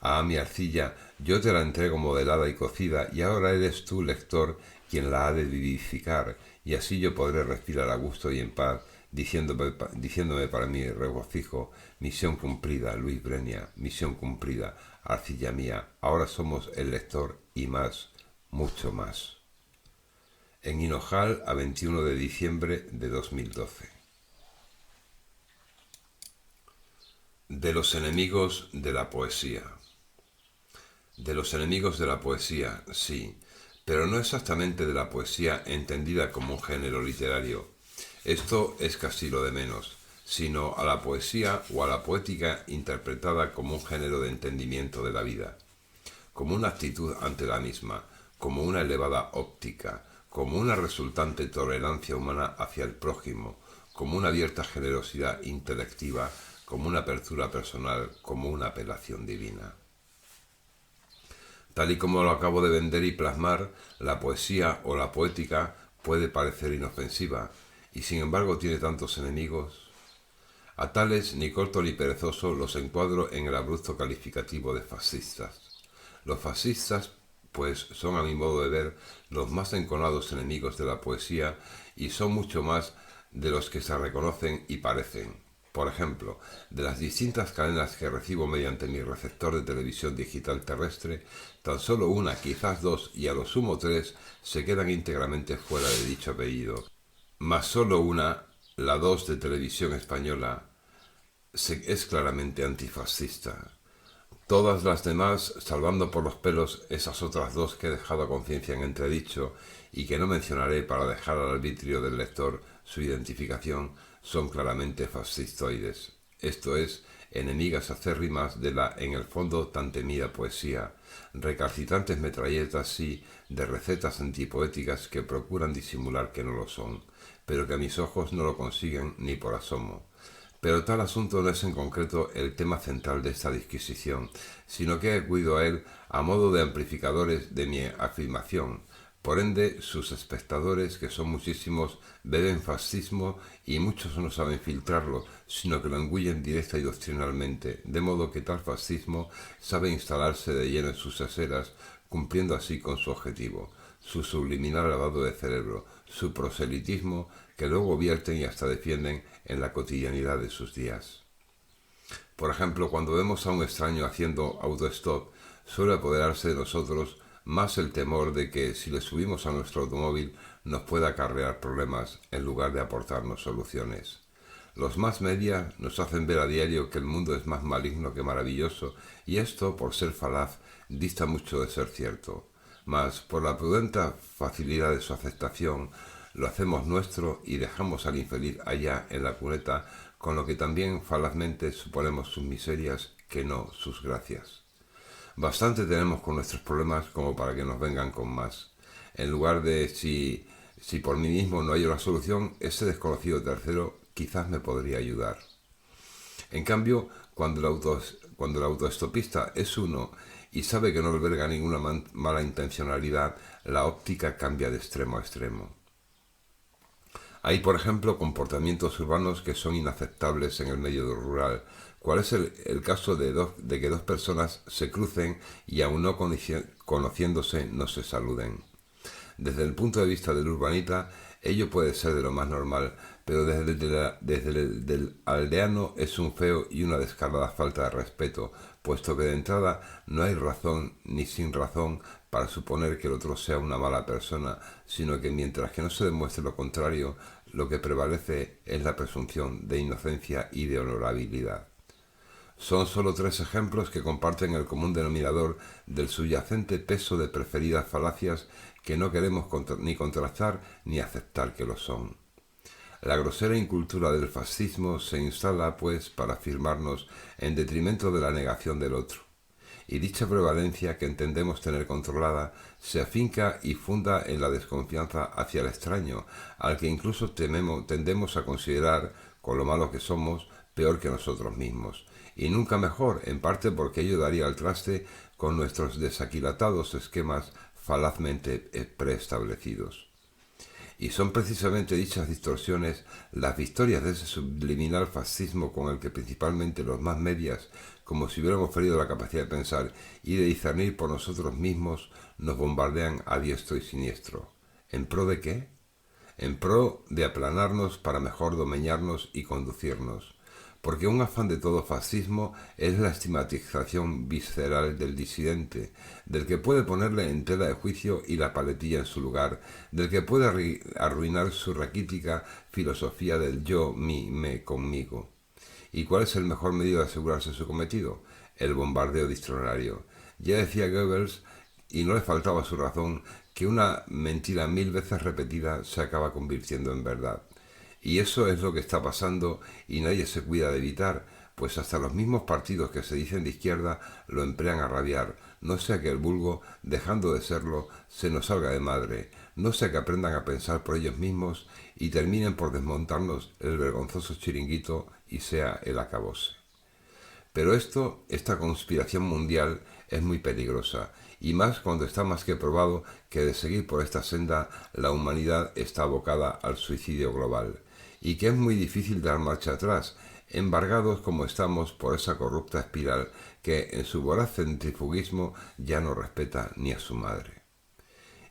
Ah, mi arcilla, yo te la entrego modelada y cocida, y ahora eres tú, lector, quien la ha de vivificar, y así yo podré respirar a gusto y en paz, diciéndome para mi regocijo, misión cumplida, Luis Brenia, misión cumplida, arcilla mía, ahora somos el lector y más, mucho más. En Hinojal, a 21 de diciembre de 2012. De los enemigos de la poesía. De los enemigos de la poesía, sí, pero no exactamente de la poesía entendida como un género literario. Esto es casi lo de menos, sino a la poesía o a la poética interpretada como un género de entendimiento de la vida, como una actitud ante la misma, como una elevada óptica, como una resultante tolerancia humana hacia el prójimo, como una abierta generosidad intelectiva, como una apertura personal, como una apelación divina. Tal y como lo acabo de vender y plasmar, la poesía o la poética puede parecer inofensiva, y sin embargo tiene tantos enemigos. A tales, ni corto ni perezoso, los encuadro en el abrupto calificativo de fascistas. Los fascistas, pues, son a mi modo de ver los más enconados enemigos de la poesía y son mucho más de los que se reconocen y parecen. Por ejemplo, de las distintas cadenas que recibo mediante mi receptor de televisión digital terrestre, tan solo una, quizás dos y a lo sumo tres se quedan íntegramente fuera de dicho apellido. Mas solo una, la 2 de Televisión Española, es claramente antifascista. Todas las demás, salvando por los pelos esas otras dos que he dejado a conciencia en entredicho y que no mencionaré para dejar al arbitrio del lector su identificación, son claramente fascistoides. Esto es, enemigas acérrimas de la, en el fondo, tan temida poesía, recalcitrantes metralletas, sí, de recetas antipoéticas que procuran disimular que no lo son, pero que a mis ojos no lo consiguen ni por asomo. Pero tal asunto no es en concreto el tema central de esta disquisición, sino que acudido a él a modo de amplificadores de mi afirmación. Por ende, sus espectadores, que son muchísimos, beben fascismo y muchos no saben filtrarlo, sino que lo engullen directa y doctrinalmente, de modo que tal fascismo sabe instalarse de lleno en sus eseras, cumpliendo así con su objetivo, su subliminal lavado de cerebro, su proselitismo, que luego vierten y hasta defienden en la cotidianidad de sus días. Por ejemplo, cuando vemos a un extraño haciendo autostop, suele apoderarse de nosotros más el temor de que si le subimos a nuestro automóvil nos pueda acarrear problemas en lugar de aportarnos soluciones. Los más media nos hacen ver a diario que el mundo es más maligno que maravilloso, y esto, por ser falaz, dista mucho de ser cierto. Mas, por la prudente facilidad de su aceptación, lo hacemos nuestro y dejamos al infeliz allá en la cuneta, con lo que también falazmente suponemos sus miserias que no sus gracias. Bastante tenemos con nuestros problemas como para que nos vengan con más. En lugar de si por mí mismo no hay una solución, ese desconocido tercero quizás me podría ayudar. En cambio, cuando el autoestopista es uno y sabe que no alberga ninguna mala intencionalidad, la óptica cambia de extremo a extremo. Hay, por ejemplo, comportamientos urbanos que son inaceptables en el medio rural, ¿Cuál es el caso de que dos personas se crucen y aun no conociéndose no se saluden? Desde el punto de vista del urbanita, ello puede ser de lo más normal, pero desde el del aldeano es un feo y una descarada falta de respeto, puesto que de entrada no hay razón ni sin razón para suponer que el otro sea una mala persona, sino que mientras que no se demuestre lo contrario, lo que prevalece es la presunción de inocencia y de honorabilidad. Son solo tres ejemplos que comparten el común denominador del subyacente peso de preferidas falacias que no queremos ni contrastar ni aceptar que lo son. La grosera incultura del fascismo se instala, pues, para afirmarnos en detrimento de la negación del otro. Y dicha prevalencia que entendemos tener controlada se afinca y funda en la desconfianza hacia el extraño, al que incluso tendemos a considerar, con lo malos que somos, peor que nosotros mismos. Y nunca mejor, en parte porque ello daría al traste con nuestros desaquilatados esquemas falazmente preestablecidos. Y son precisamente dichas distorsiones las victorias de ese subliminal fascismo con el que principalmente los más medias, como si hubiéramos perdido la capacidad de pensar y de discernir por nosotros mismos, nos bombardean a diestro y siniestro. ¿En pro de qué? En pro de aplanarnos para mejor domeñarnos y conducirnos. Porque un afán de todo fascismo es la estigmatización visceral del disidente, del que puede ponerle en tela de juicio y la paletilla en su lugar, del que puede arruinar su raquítica filosofía del yo, mí, me, conmigo. ¿Y cuál es el mejor medio de asegurarse su cometido? El bombardeo distronario. Ya decía Goebbels, y no le faltaba su razón, que una mentira 1000 veces repetida se acaba convirtiendo en verdad. Y eso es lo que está pasando y nadie se cuida de evitar, pues hasta los mismos partidos que se dicen de izquierda lo emplean a rabiar, no sea que el vulgo, dejando de serlo, se nos salga de madre, no sea que aprendan a pensar por ellos mismos y terminen por desmontarnos el vergonzoso chiringuito y sea el acabose. Pero esta conspiración mundial es muy peligrosa, y más cuando está más que probado que de seguir por esta senda la humanidad está abocada al suicidio global, y que es muy difícil dar marcha atrás, embargados como estamos por esa corrupta espiral que en su voraz centrifugismo ya no respeta ni a su madre.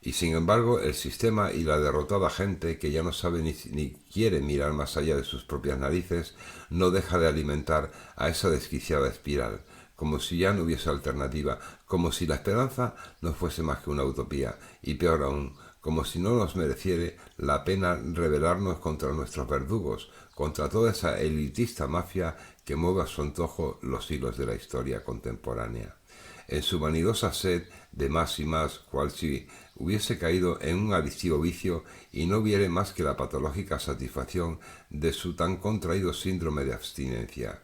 Y sin embargo, el sistema y la derrotada gente, que ya no sabe ni quiere mirar más allá de sus propias narices, no deja de alimentar a esa desquiciada espiral, como si ya no hubiese alternativa, como si la esperanza no fuese más que una utopía, y peor aún, como si no nos mereciere la pena rebelarnos contra nuestros verdugos, contra toda esa elitista mafia que mueve a su antojo los hilos de la historia contemporánea. En su vanidosa sed de más y más, cual si hubiese caído en un adictivo vicio y no viere más que la patológica satisfacción de su tan contraído síndrome de abstinencia.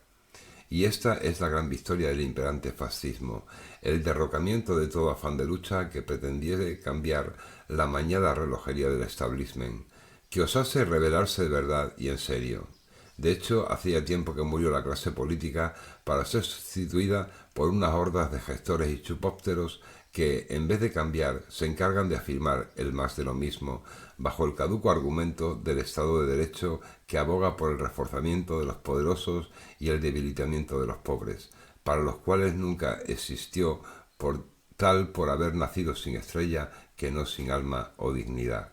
Y esta es la gran victoria del imperante fascismo, el derrocamiento de todo afán de lucha que pretendiere cambiar la mañada relojería del establishment, que osase rebelarse de verdad y en serio. De hecho, hacía tiempo que murió la clase política para ser sustituida por unas hordas de gestores y chupópteros que, en vez de cambiar, se encargan de afirmar el más de lo mismo, bajo el caduco argumento del Estado de Derecho que aboga por el reforzamiento de los poderosos y el debilitamiento de los pobres, para los cuales nunca existió por haber nacido sin estrella que no sin alma o dignidad.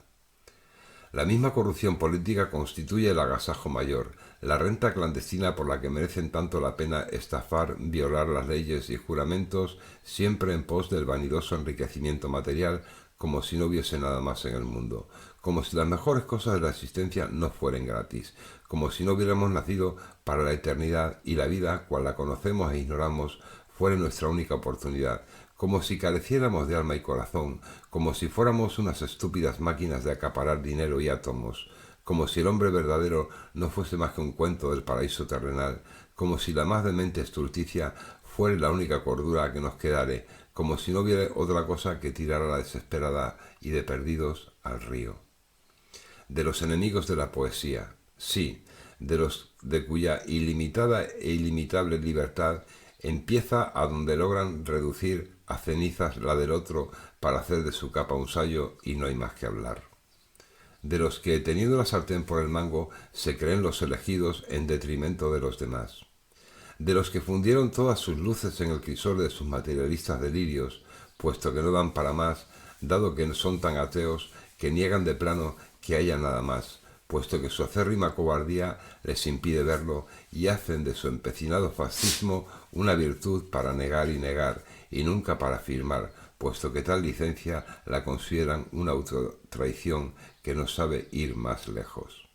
La misma corrupción política constituye el agasajo mayor, la renta clandestina por la que merecen tanto la pena estafar, violar las leyes y juramentos, siempre en pos del vanidoso enriquecimiento material, como si no hubiese nada más en el mundo, como si las mejores cosas de la existencia no fueran gratis, como si no hubiéramos nacido para la eternidad y la vida, cual la conocemos e ignoramos, fuera nuestra única oportunidad, como si careciéramos de alma y corazón, como si fuéramos unas estúpidas máquinas de acaparar dinero y átomos, como si el hombre verdadero no fuese más que un cuento del paraíso terrenal, como si la más demente estulticia fuera la única cordura que nos quedare, como si no hubiera otra cosa que tirar a la desesperada y de perdidos al río. De los enemigos de la poesía, sí, de los de cuya ilimitada e ilimitable libertad empieza a donde logran reducir a cenizas la del otro para hacer de su capa un sayo y no hay más que hablar. De los que, teniendo la sartén por el mango, se creen los elegidos en detrimento de los demás. de los que fundieron todas sus luces en el crisol de sus materialistas delirios, puesto que no dan para más, dado que son tan ateos que niegan de plano que haya nada más, puesto que su acérrima cobardía les impide verlo, y hacen de su empecinado fascismo una virtud para negar y negar, y nunca para afirmar, puesto que tal licencia la consideran una autotraición que no sabe ir más lejos.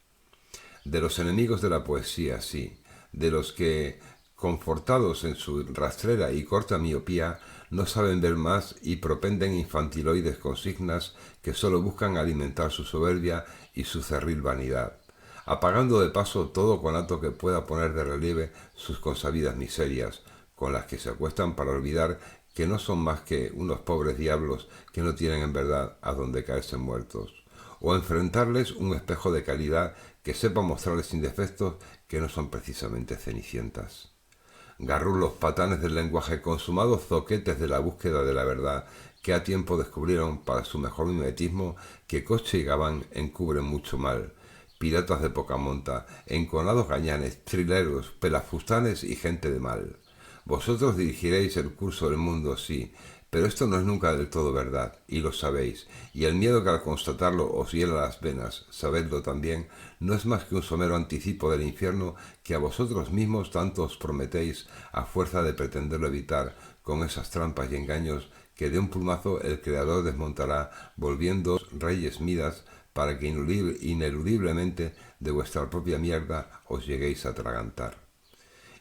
De los enemigos de la poesía, sí, de los que, confortados en su rastrera y corta miopía, no saben ver más y propenden infantiloides consignas que sólo buscan alimentar su soberbia y su cerril vanidad, apagando de paso todo conato que pueda poner de relieve sus consabidas miserias, con las que se acuestan para olvidar que no son más que unos pobres diablos que no tienen en verdad a donde caerse muertos, o enfrentarles un espejo de calidad que sepa mostrarles sin defectos que no son precisamente cenicientas. Garrulos, patanes del lenguaje, consumados zoquetes de la búsqueda de la verdad, que a tiempo descubrieron para su mejor mimetismo que coche y gabán encubren mucho mal, piratas de poca monta, enconados gañanes, trileros, pelafustanes y gente de mal. Vosotros dirigiréis el curso del mundo, sí, pero esto no es nunca del todo verdad, y lo sabéis, y el miedo que al constatarlo os hiela las venas, sabedlo también, no es más que un somero anticipo del infierno que a vosotros mismos tanto os prometéis a fuerza de pretenderlo evitar con esas trampas y engaños que de un plumazo el Creador desmontará, volviéndoos reyes Midas, para que ineludiblemente de vuestra propia mierda os lleguéis a atragantar.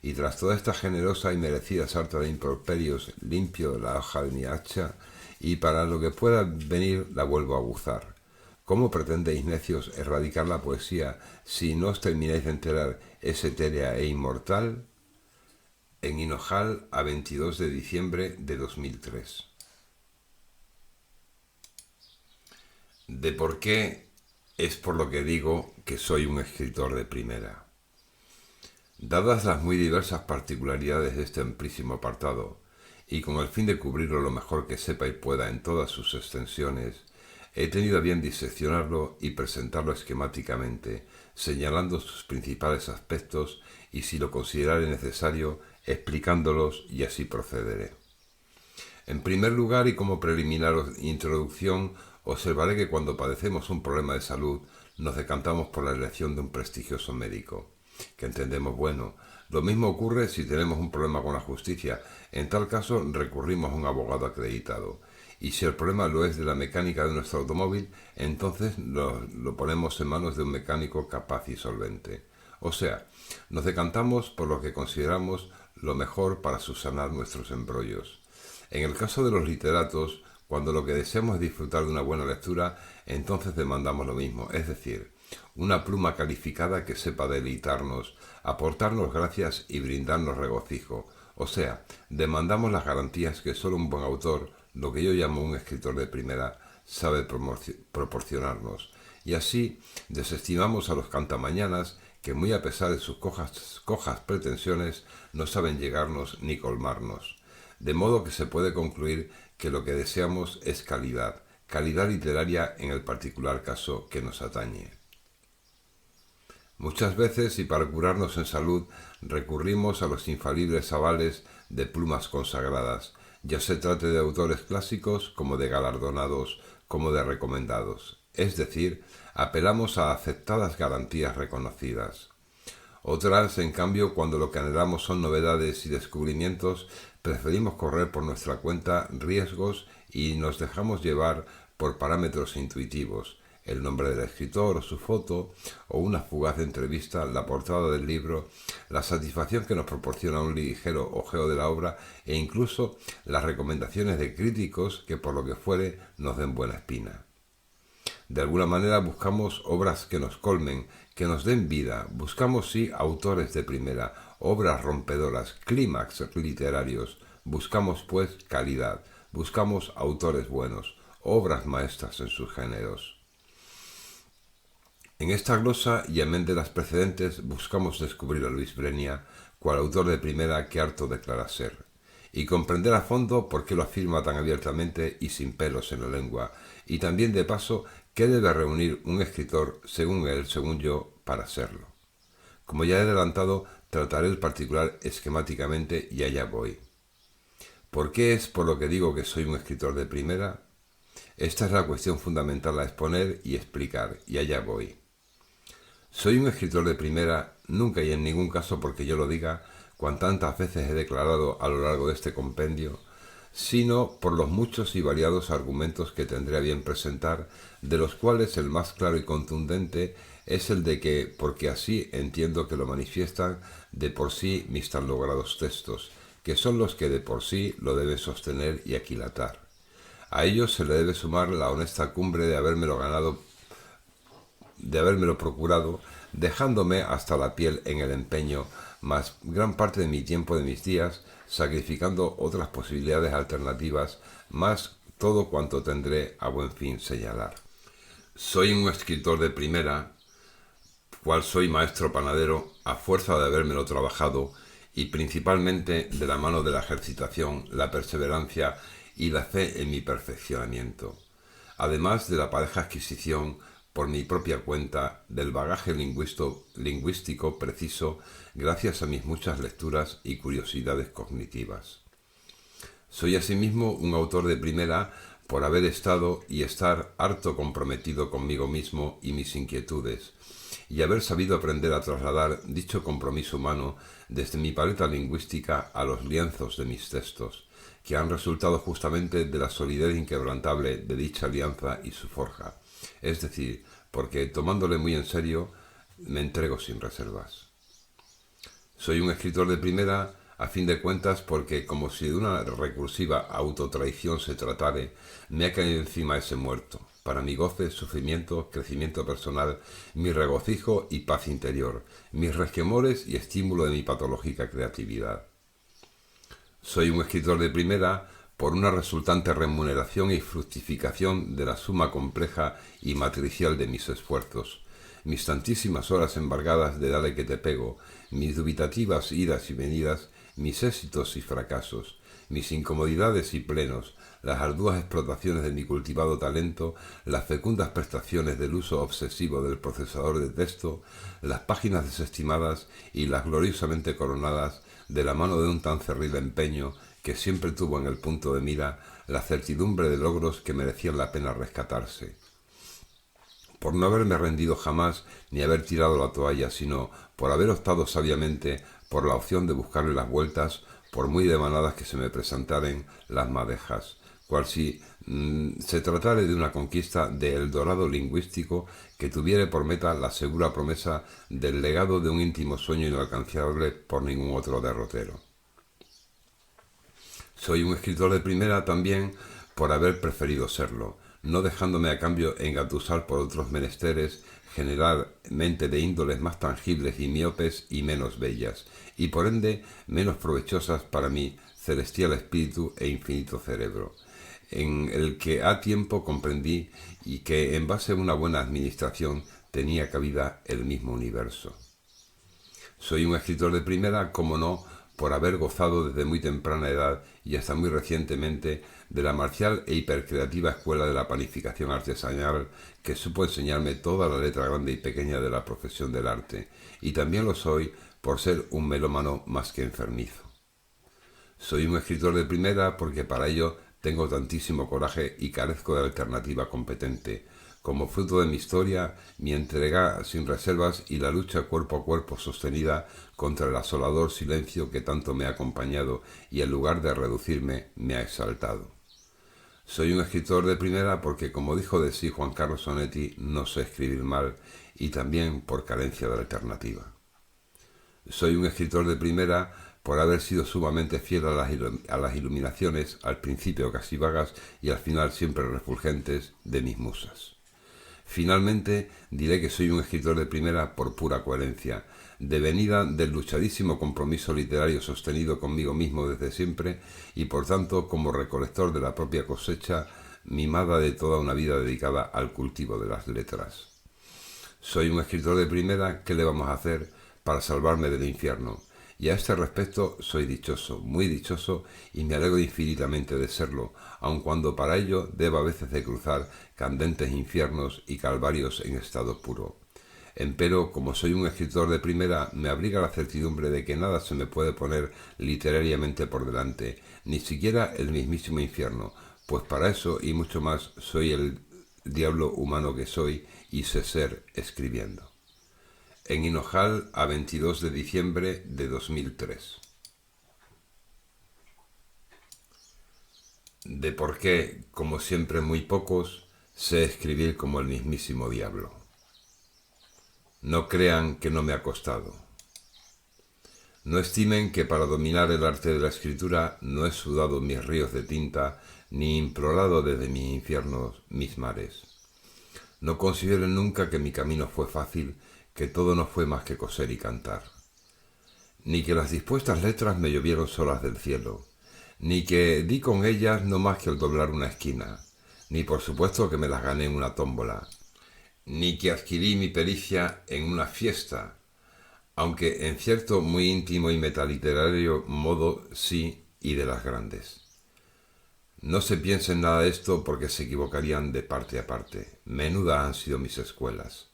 Y tras toda esta generosa y merecida sarta de improperios, limpio la hoja de mi hacha, y para lo que pueda venir la vuelvo a aguzar. ¿Cómo pretendéis, necios, erradicar la poesía si no os termináis de enterar es etérea e inmortal? En Hinojal, a 22 de diciembre de 2003. De por qué es por lo que digo que soy un escritor de primera. Dadas las muy diversas particularidades de este amplísimo apartado, y con el fin de cubrirlo lo mejor que sepa y pueda en todas sus extensiones, he tenido a bien diseccionarlo y presentarlo esquemáticamente, señalando sus principales aspectos y, si lo considerare necesario, explicándolos, y así procederé. En primer lugar, y como preliminar introducción, observaré que cuando padecemos un problema de salud, nos decantamos por la elección de un prestigioso médico, que entendemos bueno. Lo mismo ocurre si tenemos un problema con la justicia. En tal caso recurrimos a un abogado acreditado. Y si el problema lo es de la mecánica de nuestro automóvil, entonces lo ponemos en manos de un mecánico capaz y solvente. O sea, nos decantamos por lo que consideramos lo mejor para subsanar nuestros embrollos. En el caso de los literatos, cuando lo que deseamos es disfrutar de una buena lectura, entonces demandamos lo mismo, es decir, una pluma calificada que sepa deleitarnos, aportarnos gracias y brindarnos regocijo. O sea, demandamos las garantías que solo un buen autor, lo que yo llamo un escritor de primera, sabe proporcionarnos. Y así desestimamos a los cantamañanas que, muy a pesar de sus cojas pretensiones, no saben llegarnos ni colmarnos. De modo que se puede concluir que lo que deseamos es calidad, calidad literaria en el particular caso que nos atañe. Muchas veces, y para curarnos en salud, recurrimos a los infalibles avales de plumas consagradas, ya se trate de autores clásicos como de galardonados, como de recomendados. Es decir, apelamos a aceptadas garantías reconocidas. Otras, en cambio, cuando lo que anhelamos son novedades y descubrimientos, preferimos correr por nuestra cuenta riesgos y nos dejamos llevar por parámetros intuitivos, el nombre del escritor o su foto, o una fugaz entrevista, la portada del libro, la satisfacción que nos proporciona un ligero ojeo de la obra e incluso las recomendaciones de críticos que, por lo que fuere, nos den buena espina. De alguna manera buscamos obras que nos colmen, que nos den vida, buscamos sí autores de primera, obras rompedoras, clímax literarios, buscamos pues calidad, buscamos autores buenos, obras maestras en sus géneros. En esta glosa y amén de las precedentes buscamos descubrir a Luis Brenia, cual autor de primera que harto declara ser, y comprender a fondo por qué lo afirma tan abiertamente y sin pelos en la lengua, y también de paso qué debe reunir un escritor, según él, según yo, para serlo. Como ya he adelantado, trataré el particular esquemáticamente y allá voy. ¿Por qué es por lo que digo que soy un escritor de primera? Esta es la cuestión fundamental a exponer y explicar, y allá voy. Soy un escritor de primera, nunca y en ningún caso porque yo lo diga, cuan tantas veces he declarado a lo largo de este compendio, sino por los muchos y variados argumentos que tendré a bien presentar, de los cuales el más claro y contundente es el de que, porque así entiendo que lo manifiestan de por sí mis tan logrados textos, que son los que de por sí lo deben sostener y aquilatar. A ellos se le debe sumar la honesta cumbre de habérmelo procurado, dejándome hasta la piel en el empeño, más gran parte de mi tiempo de mis días, sacrificando otras posibilidades alternativas, más todo cuanto tendré a buen fin señalar. Soy un escritor de primera, cual soy maestro panadero, a fuerza de habérmelo trabajado, y principalmente de la mano de la ejercitación, la perseverancia y la fe en mi perfeccionamiento, además de la pareja adquisición por mi propia cuenta del bagaje lingüístico preciso gracias a mis muchas lecturas y curiosidades cognitivas. Soy asimismo un autor de primera por haber estado y estar harto comprometido conmigo mismo y mis inquietudes, y haber sabido aprender a trasladar dicho compromiso humano desde mi paleta lingüística a los lienzos de mis textos, que han resultado justamente de la solidez inquebrantable de dicha alianza y su forja, es decir, porque tomándole muy en serio, me entrego sin reservas. Soy un escritor de primera, a fin de cuentas, porque, como si de una recursiva autotraición se tratare, me ha caído encima ese muerto, para mi goce, sufrimiento, crecimiento personal, mi regocijo y paz interior, mis resquemores y estímulo de mi patológica creatividad. Soy un escritor de primera por una resultante remuneración y fructificación de la suma compleja y matricial de mis esfuerzos, mis tantísimas horas embargadas de dale que te pego, mis dubitativas idas y venidas, mis éxitos y fracasos, mis incomodidades y plenos, las arduas explotaciones de mi cultivado talento, las fecundas prestaciones del uso obsesivo del procesador de texto, las páginas desestimadas y las gloriosamente coronadas de la mano de un tan cerril empeño que siempre tuvo en el punto de mira la certidumbre de logros que merecían la pena rescatarse. Por no haberme rendido jamás ni haber tirado la toalla, sino por haber optado sabiamente por la opción de buscarle las vueltas, por muy demanadas que se me presentaren las madejas, cual si se tratare de una conquista de Eldorado lingüístico que tuviere por meta la segura promesa del legado de un íntimo sueño inalcanzable por ningún otro derrotero. Soy un escritor de primera también por haber preferido serlo, no dejándome a cambio engatusar por otros menesteres, generalmente de índoles más tangibles y miopes y menos bellas, y por ende menos provechosas para mi celestial espíritu e infinito cerebro, en el que a tiempo comprendí y que en base a una buena administración tenía cabida el mismo universo. Soy un escritor de primera, como no, por haber gozado desde muy temprana edad y hasta muy recientemente de la marcial e hipercreativa escuela de la panificación artesanal que supo enseñarme toda la letra grande y pequeña de la profesión del arte, y también lo soy por ser un melómano más que enfermizo. Soy un escritor de primera porque para ello tengo tantísimo coraje y carezco de alternativa competente, como fruto de mi historia, mi entrega sin reservas y la lucha cuerpo a cuerpo sostenida contra el asolador silencio que tanto me ha acompañado y en lugar de reducirme me ha exaltado. Soy un escritor de primera porque, como dijo de sí Juan Carlos Onetti, no sé escribir mal y también por carencia de alternativa. Soy un escritor de primera por haber sido sumamente fiel a las iluminaciones, al principio casi vagas y al final siempre refulgentes, de mis musas. Finalmente, diré que soy un escritor de primera por pura coherencia, devenida del luchadísimo compromiso literario sostenido conmigo mismo desde siempre y por tanto como recolector de la propia cosecha, mimada de toda una vida dedicada al cultivo de las letras. Soy un escritor de primera, ¿qué le vamos a hacer para salvarme del infierno? Y a este respecto soy dichoso, muy dichoso, y me alegro infinitamente de serlo, aun cuando para ello deba a veces de cruzar candentes infiernos y calvarios en estado puro. Empero, como soy un escritor de primera, me abriga la certidumbre de que nada se me puede poner literariamente por delante, ni siquiera el mismísimo infierno, pues para eso y mucho más soy el diablo humano que soy y sé ser escribiendo. En Hinojal, a 22 de diciembre de 2003. De por qué, como siempre muy pocos, sé escribir como el mismísimo diablo. No crean que no me ha costado. No estimen que para dominar el arte de la escritura no he sudado mis ríos de tinta ni implorado desde mis infiernos mis mares. No consideren nunca que mi camino fue fácil, que todo no fue más que coser y cantar. Ni que las dispuestas letras me llovieron solas del cielo, ni que di con ellas no más que al doblar una esquina, ni por supuesto que me las gané en una tómbola, ni que adquirí mi pericia en una fiesta, aunque en cierto muy íntimo y metaliterario modo sí, y de las grandes. No se piense en nada de esto porque se equivocarían de parte a parte. Menudas han sido mis escuelas.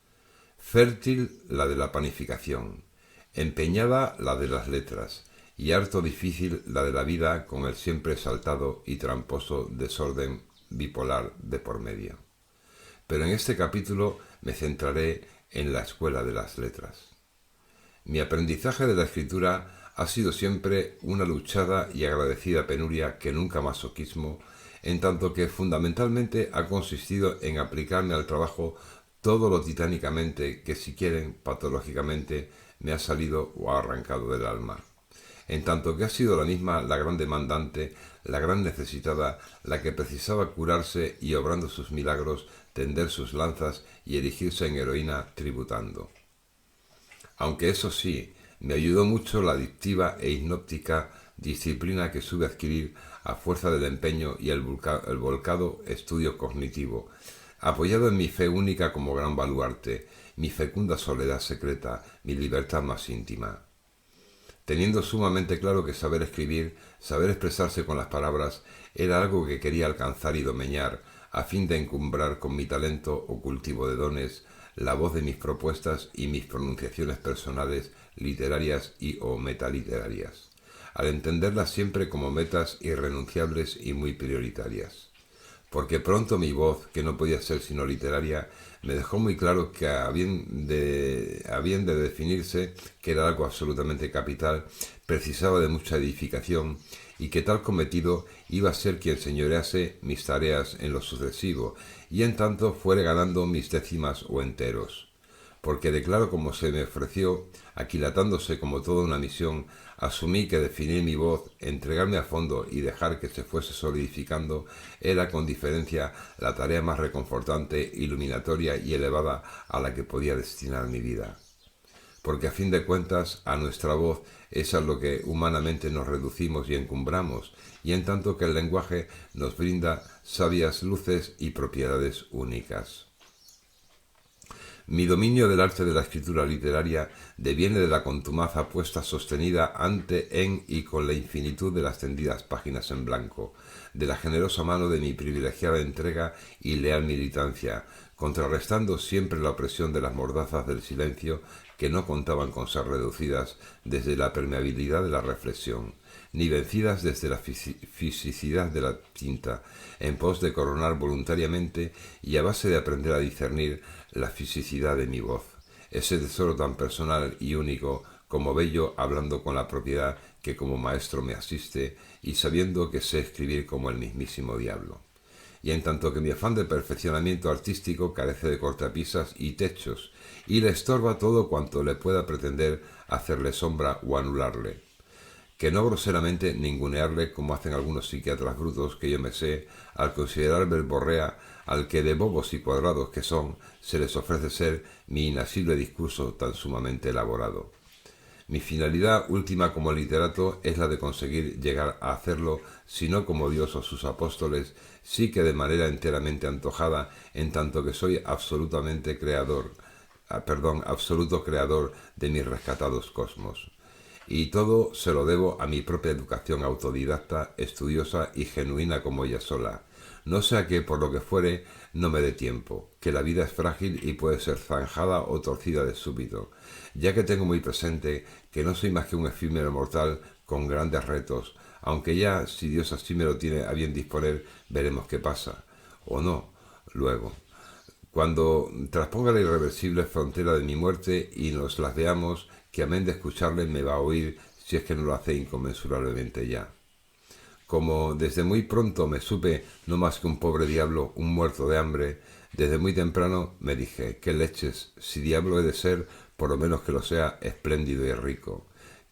Fértil la de la panificación, empeñada la de las letras, y harto difícil la de la vida con el siempre exaltado y tramposo desorden bipolar de por medio. Pero en este capítulo me centraré en la escuela de las letras. Mi aprendizaje de la escritura ha sido siempre una luchada y agradecida penuria que nunca masoquismo, en tanto que fundamentalmente ha consistido en aplicarme al trabajo todo lo titánicamente que, si quieren, patológicamente me ha salido o ha arrancado del alma. En tanto que ha sido la misma la gran demandante, la gran necesitada, la que precisaba curarse y, obrando sus milagros, tender sus lanzas y erigirse en heroína tributando. Aunque eso sí, me ayudó mucho la adictiva e hipnótica disciplina que supe adquirir a fuerza del empeño y el volcado estudio cognitivo, apoyado en mi fe única como gran baluarte, mi fecunda soledad secreta, mi libertad más íntima. Teniendo sumamente claro que saber escribir, saber expresarse con las palabras, era algo que quería alcanzar y domeñar, a fin de encumbrar con mi talento o cultivo de dones la voz de mis propuestas y mis pronunciaciones personales, literarias y o metaliterarias, al entenderlas siempre como metas irrenunciables y muy prioritarias. Porque pronto mi voz, que no podía ser sino literaria, me dejó muy claro que a bien de definirse, que era algo absolutamente capital, precisaba de mucha edificación, y que tal cometido iba a ser quien señorease mis tareas en lo sucesivo, y en tanto fuere ganando mis décimas o enteros. Porque de claro como se me ofreció, aquilatándose como toda una misión, asumí que definir mi voz, entregarme a fondo y dejar que se fuese solidificando era con diferencia la tarea más reconfortante, iluminatoria y elevada a la que podía destinar mi vida. Porque a fin de cuentas a nuestra voz es a lo que humanamente nos reducimos y encumbramos, y en tanto que el lenguaje nos brinda sabias luces y propiedades únicas. Mi dominio del arte de la escritura literaria deviene de la contumaz apuesta sostenida ante, en y con la infinitud de las tendidas páginas en blanco, de la generosa mano de mi privilegiada entrega y leal militancia, contrarrestando siempre la opresión de las mordazas del silencio que no contaban con ser reducidas desde la permeabilidad de la reflexión, ni vencidas desde la fisicidad de la tinta, en pos de coronar voluntariamente y a base de aprender a discernir la fisicidad de mi voz, ese tesoro tan personal y único como bello, hablando con la propiedad que como maestro me asiste y sabiendo que sé escribir como el mismísimo diablo. Y en tanto que mi afán de perfeccionamiento artístico carece de cortapisas y techos, y le estorba todo cuanto le pueda pretender hacerle sombra o anularle, que no groseramente ningunearle como hacen algunos psiquiatras brutos que yo me sé, al considerar verborrea al que de bobos y cuadrados que son, se les ofrece ser mi inasible discurso tan sumamente elaborado. Mi finalidad última como literato es la de conseguir llegar a hacerlo, si no como Dios o sus apóstoles, sí que de manera enteramente antojada, en tanto que soy absoluto creador de mis rescatados cosmos. Y todo se lo debo a mi propia educación autodidacta, estudiosa y genuina como ella sola. no sea que por lo que fuere no me dé tiempo, que la vida es frágil y puede ser zanjada o torcida de súbito, ya que tengo muy presente que no soy más que un efímero mortal con grandes retos, aunque ya, si Dios así me lo tiene a bien disponer, veremos qué pasa, o no, luego. Cuando trasponga la irreversible frontera de mi muerte y nos las veamos, que amén de escucharle me va a oír si es que no lo hace inconmensurablemente ya. Como desde muy pronto me supe no más que un pobre diablo, un muerto de hambre, desde muy temprano me dije, qué leches, si diablo he de ser, por lo menos que lo sea espléndido y rico,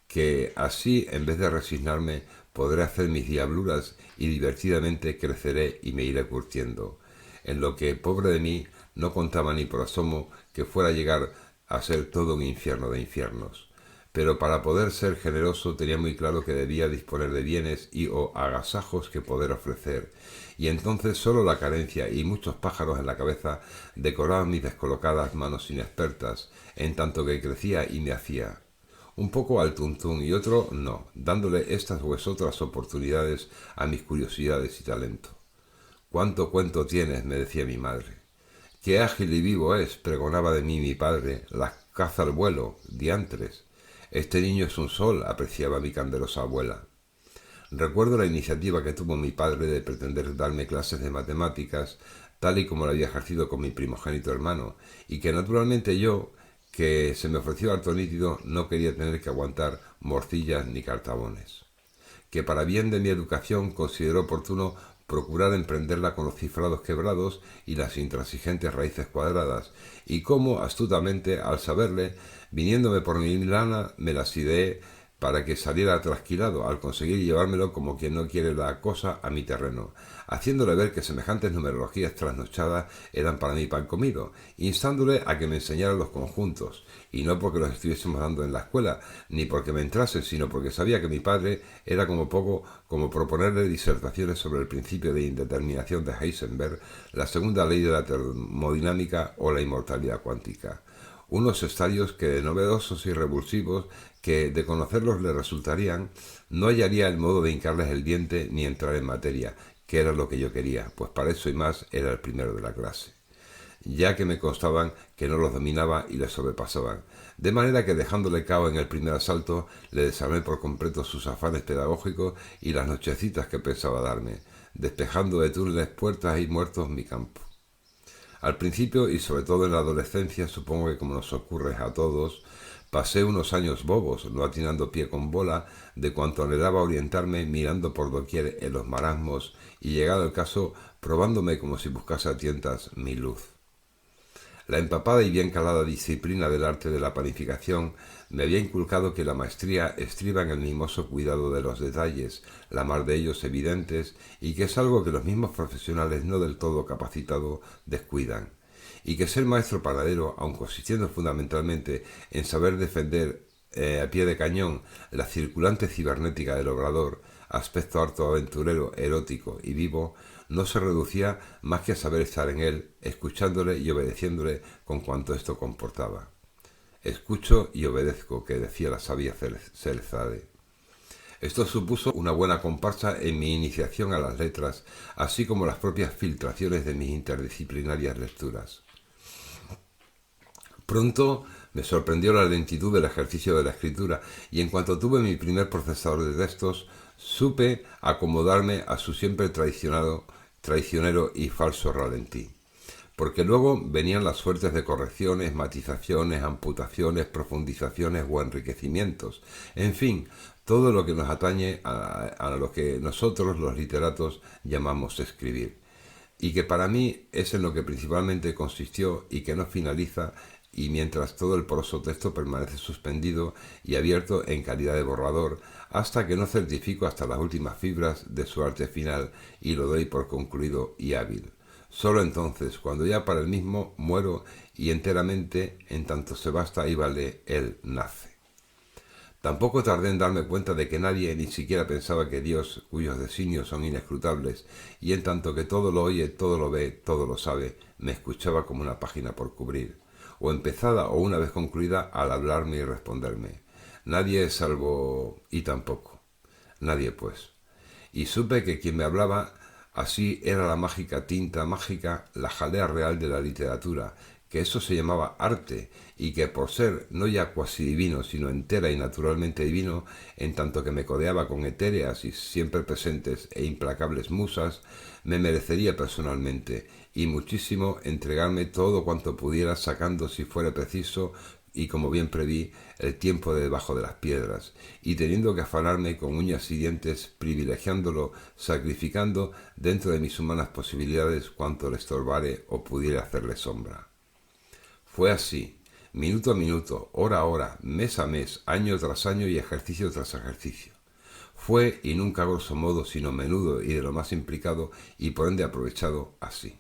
que así, en vez de resignarme, podré hacer mis diabluras y divertidamente creceré y me iré curtiendo. En lo que, pobre de mí, no contaba ni por asomo que fuera a llegar a ser todo un infierno de infiernos. Pero para poder ser generoso tenía muy claro que debía disponer de bienes y o agasajos que poder ofrecer, y entonces sólo la carencia y muchos pájaros en la cabeza decoraban mis descolocadas manos inexpertas, en tanto que crecía y me hacía un poco al tuntún y otro no, dándole estas u otras oportunidades a mis curiosidades y talento. «¿Cuánto cuento tienes?», me decía mi madre. «Qué ágil y vivo es», pregonaba de mí mi padre, «la caza al vuelo, diantres. Este niño es un sol», apreciaba mi candelosa abuela. Recuerdo la iniciativa que tuvo mi padre de pretender darme clases de matemáticas, tal y como lo había ejercido con mi primogénito hermano, y que naturalmente yo, que se me ofreció harto nítido, no quería tener que aguantar morcillas ni cartabones. Que para bien de mi educación consideró oportuno procurar emprenderla con los cifrados quebrados y las intransigentes raíces cuadradas, y cómo, astutamente, al saberle, viniéndome por mi lana, me las ideé para que saliera trasquilado al conseguir llevármelo como quien no quiere la cosa a mi terreno, haciéndole ver que semejantes numerologías trasnochadas eran para mí pan comido, instándole a que me enseñara los conjuntos, y no porque los estuviésemos dando en la escuela, ni porque me entrase, sino porque sabía que mi padre era como poco como proponerle disertaciones sobre el principio de indeterminación de Heisenberg, la segunda ley de la termodinámica o la inmortalidad cuántica. Unos estadios que, de novedosos y revulsivos, que de conocerlos le resultarían, no hallaría el modo de hincarles el diente ni entrar en materia, que era lo que yo quería, pues para eso y más era el primero de la clase, ya que me constaban que no los dominaba y les sobrepasaban, de manera que dejándole cao en el primer asalto, le desarmé por completo sus afanes pedagógicos y las nochecitas que pensaba darme, despejando de túneles, puertas y muertos mi campo. Al principio y sobre todo en la adolescencia, supongo que como nos ocurre a todos, pasé unos años bobos, no atinando pie con bola, de cuanto anhelaba orientarme mirando por doquier en los marasmos y, llegado el caso, probándome como si buscase a tientas mi luz. La empapada y bien calada disciplina del arte de la panificación me había inculcado que la maestría estriba en el mimoso cuidado de los detalles, la mar de ellos evidentes, y que es algo que los mismos profesionales no del todo capacitados descuidan, y que ser maestro panadero, aun consistiendo fundamentalmente en saber defender a pie de cañón la circulante cibernética del obrador, aspecto harto aventurero, erótico y vivo, no se reducía más que a saber estar en él, escuchándole y obedeciéndole con cuanto esto comportaba. «Escucho y obedezco», que decía la sabia Cerzade. Esto supuso una buena comparsa en mi iniciación a las letras, así como las propias filtraciones de mis interdisciplinarias lecturas. Pronto me sorprendió la lentitud del ejercicio de la escritura, y en cuanto tuve mi primer procesador de textos, supe acomodarme a su siempre traicionero y falso ralentí. Porque luego venían las suertes de correcciones, matizaciones, amputaciones, profundizaciones o enriquecimientos, en fin, todo lo que nos atañe a lo que nosotros los literatos llamamos escribir, y que para mí es en lo que principalmente consistió y que no finaliza, y mientras todo el poroso texto permanece suspendido y abierto en calidad de borrador, hasta que no certifico hasta las últimas fibras de su arte final y lo doy por concluido y hábil. Solo entonces, cuando ya para el mismo muero y enteramente, en tanto se basta y vale, él nace. Tampoco tardé en darme cuenta de que nadie ni siquiera pensaba que Dios, cuyos designios son inescrutables, y en tanto que todo lo oye, todo lo ve, todo lo sabe, me escuchaba como una página por cubrir, o empezada o una vez concluida, al hablarme y responderme. Nadie es salvo y tampoco. Nadie, pues. Y supe que quien me hablaba Así era la mágica tinta mágica, la jalea real de la literatura, que eso se llamaba arte, y que por ser no ya cuasi divino, sino entera y naturalmente divino, en tanto que me codeaba con etéreas y siempre presentes e implacables musas, me merecería personalmente, y muchísimo, entregarme todo cuanto pudiera, sacando, si fuera preciso, y como bien preví, el tiempo de debajo de las piedras, y teniendo que afanarme con uñas y dientes, privilegiándolo, sacrificando dentro de mis humanas posibilidades cuanto le estorbare o pudiera hacerle sombra. Fue así, minuto a minuto, hora a hora, mes a mes, año tras año y ejercicio tras ejercicio. Fue, y nunca a grosso modo, sino menudo y de lo más implicado y por ende aprovechado, así.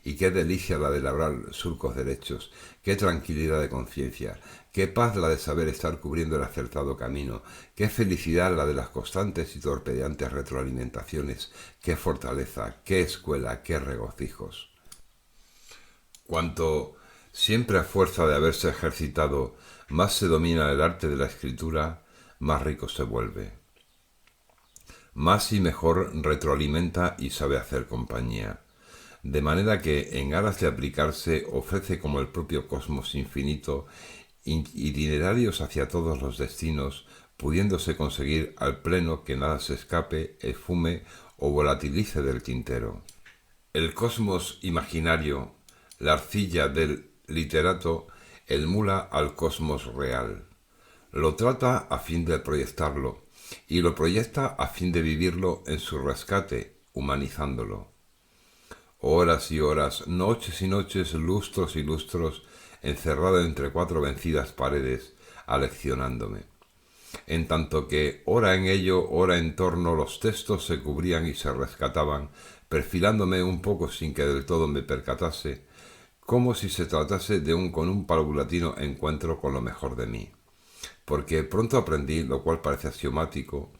Y qué delicia la de labrar surcos derechos, qué tranquilidad de conciencia, qué paz la de saber estar cubriendo el acertado camino, qué felicidad la de las constantes y torpedeantes retroalimentaciones, qué fortaleza, qué escuela, qué regocijos. Cuanto siempre a fuerza de haberse ejercitado más se domina el arte de la escritura, más rico se vuelve. Más y mejor retroalimenta y sabe hacer compañía. De manera que, en aras de aplicarse, ofrece como el propio cosmos infinito itinerarios hacia todos los destinos, pudiéndose conseguir al pleno que nada se escape, esfume o volatilice del tintero. El cosmos imaginario, la arcilla del literato, emula al cosmos real. Lo trata a fin de proyectarlo, y lo proyecta a fin de vivirlo en su rescate, humanizándolo. Horas y horas, noches y noches, lustros y lustros, encerrado entre cuatro vencidas paredes, aleccionándome. En tanto que, ora en ello, ora en torno, los textos se cubrían y se rescataban, perfilándome un poco sin que del todo me percatase, como si se tratase de con un paulatino encuentro con lo mejor de mí. Porque pronto aprendí, lo cual parece axiomático,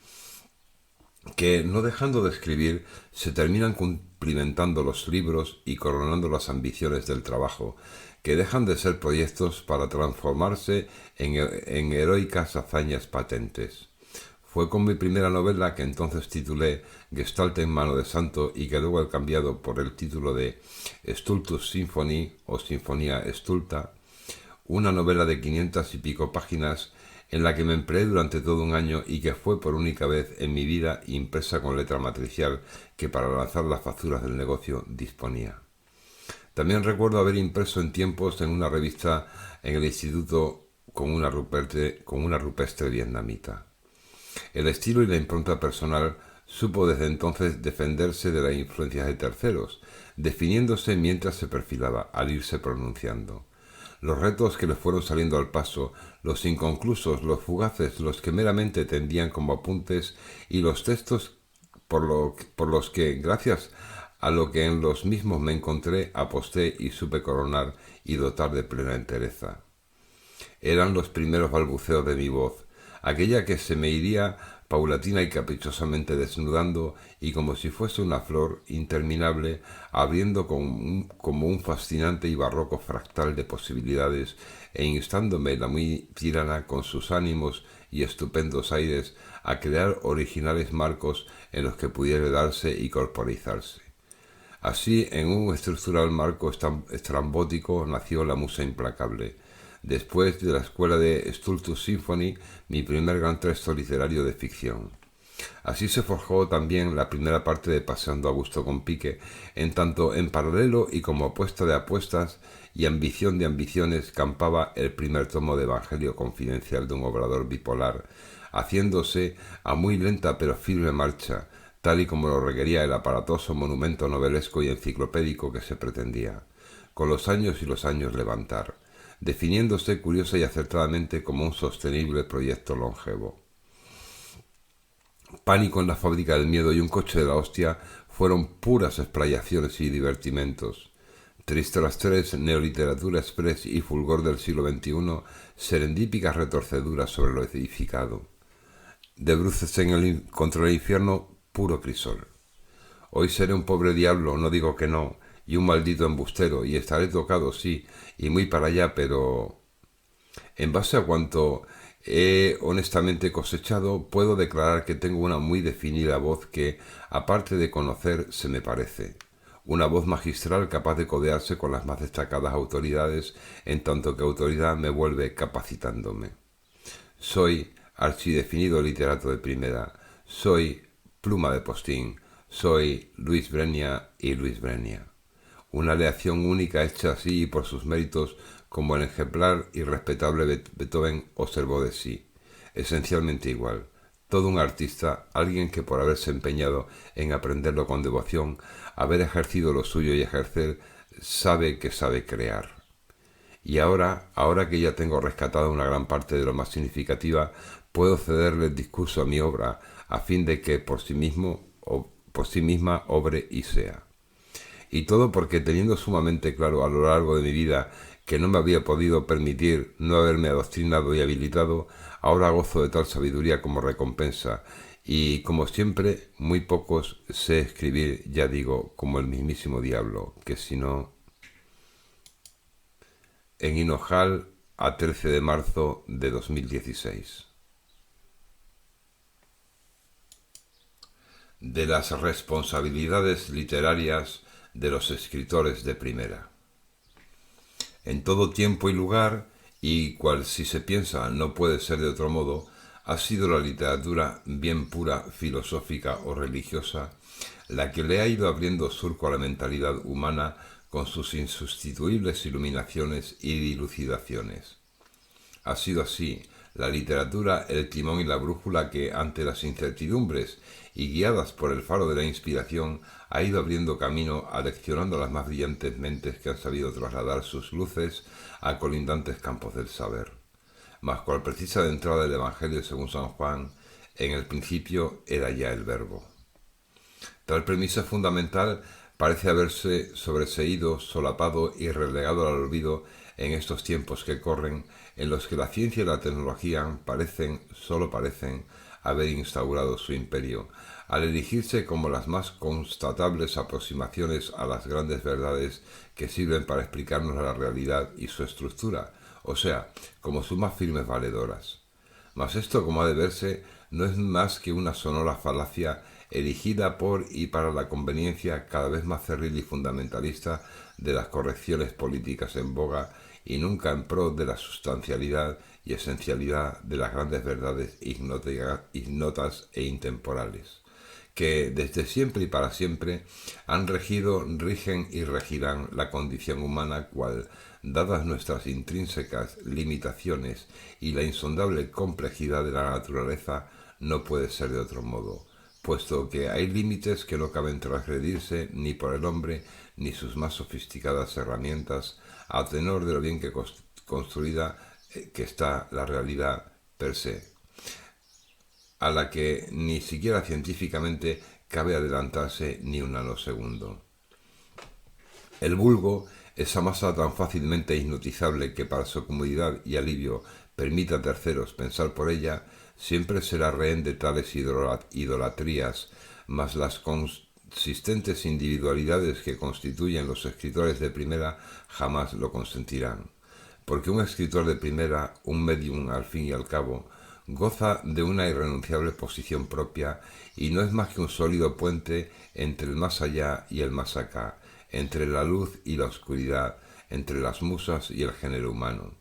que, no dejando de escribir, se terminan cumplimentando los libros y coronando las ambiciones del trabajo, que dejan de ser proyectos para transformarse en heroicas hazañas patentes. Fue con mi primera novela, que entonces titulé Gestalt en mano de santo y que luego he cambiado por el título de Stultus Symphony o Sinfonía Stulta, una novela de 500 y pico páginas en la que me empleé durante todo un año y que fue por única vez en mi vida impresa con letra matricial que para lanzar las facturas del negocio disponía. También recuerdo haber impreso en tiempos en una revista en el instituto con una rupestre vietnamita. El estilo y la impronta personal supo desde entonces defenderse de las influencias de terceros, definiéndose mientras se perfilaba, al irse pronunciando. Los retos que le fueron saliendo al paso, los inconclusos, los fugaces, los que meramente tendían como apuntes, y los textos por los que, gracias a lo que en los mismos me encontré, aposté y supe coronar y dotar de plena entereza. Eran los primeros balbuceos de mi voz, aquella que se me iría paulatina y caprichosamente desnudando y como si fuese una flor interminable, abriendo como un fascinante y barroco fractal de posibilidades e instándome la muy tirana con sus ánimos y estupendos aires a crear originales marcos en los que pudiera darse y corporizarse. Así, en un estructural marco estrambótico nació la musa implacable. Después de la escuela de Stultus Symphony, mi primer gran texto literario de ficción. Así se forjó también la primera parte de Paseando a gusto con Pique, en tanto en paralelo y como apuesta de apuestas y ambición de ambiciones campaba el primer tomo de Evangelio confidencial de un obrador bipolar, haciéndose a muy lenta pero firme marcha, tal y como lo requería el aparatoso monumento novelesco y enciclopédico que se pretendía, con los años y los años levantar, definiéndose curiosa y acertadamente como un sostenible proyecto longevo. Pánico en la fábrica del miedo y un coche de la hostia fueron puras explayaciones y divertimentos. Tristes tres, neoliteratura express y fulgor del siglo XXI, serendípicas retorceduras sobre lo edificado. De bruces contra el infierno, puro crisol. Hoy seré un pobre diablo, no digo que no, y un maldito embustero, y estaré tocado, sí, y muy para allá, pero en base a cuanto he honestamente cosechado, puedo declarar que tengo una muy definida voz que, aparte de conocer, se me parece. Una voz magistral capaz de codearse con las más destacadas autoridades, en tanto que autoridad me vuelve capacitándome. Soy archidefinido literato de primera, soy pluma de postín, soy Luis Brenia y Luis Brenia. Una aleación única hecha así y por sus méritos como el ejemplar y respetable Beethoven observó de sí. Esencialmente igual. Todo un artista, alguien que por haberse empeñado en aprenderlo con devoción, haber ejercido lo suyo y ejercer, sabe que sabe crear. Y ahora que ya tengo rescatada una gran parte de lo más significativa, puedo cederle el discurso a mi obra a fin de que por sí mismo o por sí misma obre y sea. Y todo porque teniendo sumamente claro a lo largo de mi vida que no me había podido permitir no haberme adoctrinado y habilitado, ahora gozo de tal sabiduría como recompensa, y como siempre, muy pocos sé escribir, ya digo, como el mismísimo diablo, que si no... En Hinojal, a 13 de marzo de 2016. De las responsabilidades literarias de los escritores de primera. En todo tiempo y lugar, y cual si se piensa no puede ser de otro modo, ha sido la literatura, bien pura, filosófica o religiosa, la que le ha ido abriendo surco a la mentalidad humana con sus insustituibles iluminaciones y dilucidaciones. Ha sido así la literatura el timón y la brújula que, ante las incertidumbres y guiadas por el faro de la inspiración, ha ido abriendo camino, aleccionando a las más brillantes mentes que han sabido trasladar sus luces a colindantes campos del saber. Mas cual precisa de entrada del Evangelio según San Juan, en el principio era ya el Verbo. Tal premisa fundamental parece haberse sobreseído, solapado y relegado al olvido en estos tiempos que corren, en los que la ciencia y la tecnología solo parecen, haber instaurado su imperio, al erigirse como las más constatables aproximaciones a las grandes verdades que sirven para explicarnos la realidad y su estructura, o sea, como sus más firmes valedoras. Mas esto, como ha de verse, no es más que una sonora falacia erigida por y para la conveniencia cada vez más cerril y fundamentalista de las correcciones políticas en boga y nunca en pro de la sustancialidad y esencialidad de las grandes verdades ignotas e intemporales, que desde siempre y para siempre han regido, rigen y regirán la condición humana cual, dadas nuestras intrínsecas limitaciones y la insondable complejidad de la naturaleza, no puede ser de otro modo, puesto que hay límites que no caben transgredirse ni por el hombre ni sus más sofisticadas herramientas, a tenor de lo bien que construida que está la realidad per se, a la que ni siquiera científicamente cabe adelantarse ni un nanosegundo. El vulgo, esa masa tan fácilmente hipnotizable que para su comodidad y alivio permite a terceros pensar por ella, siempre será rehén de tales idolatrías, mas las consistentes individualidades que constituyen los escritores de primera jamás lo consentirán. Porque un escritor de primera, un medium al fin y al cabo, goza de una irrenunciable posición propia y no es más que un sólido puente entre el más allá y el más acá, entre la luz y la oscuridad, entre las musas y el género humano.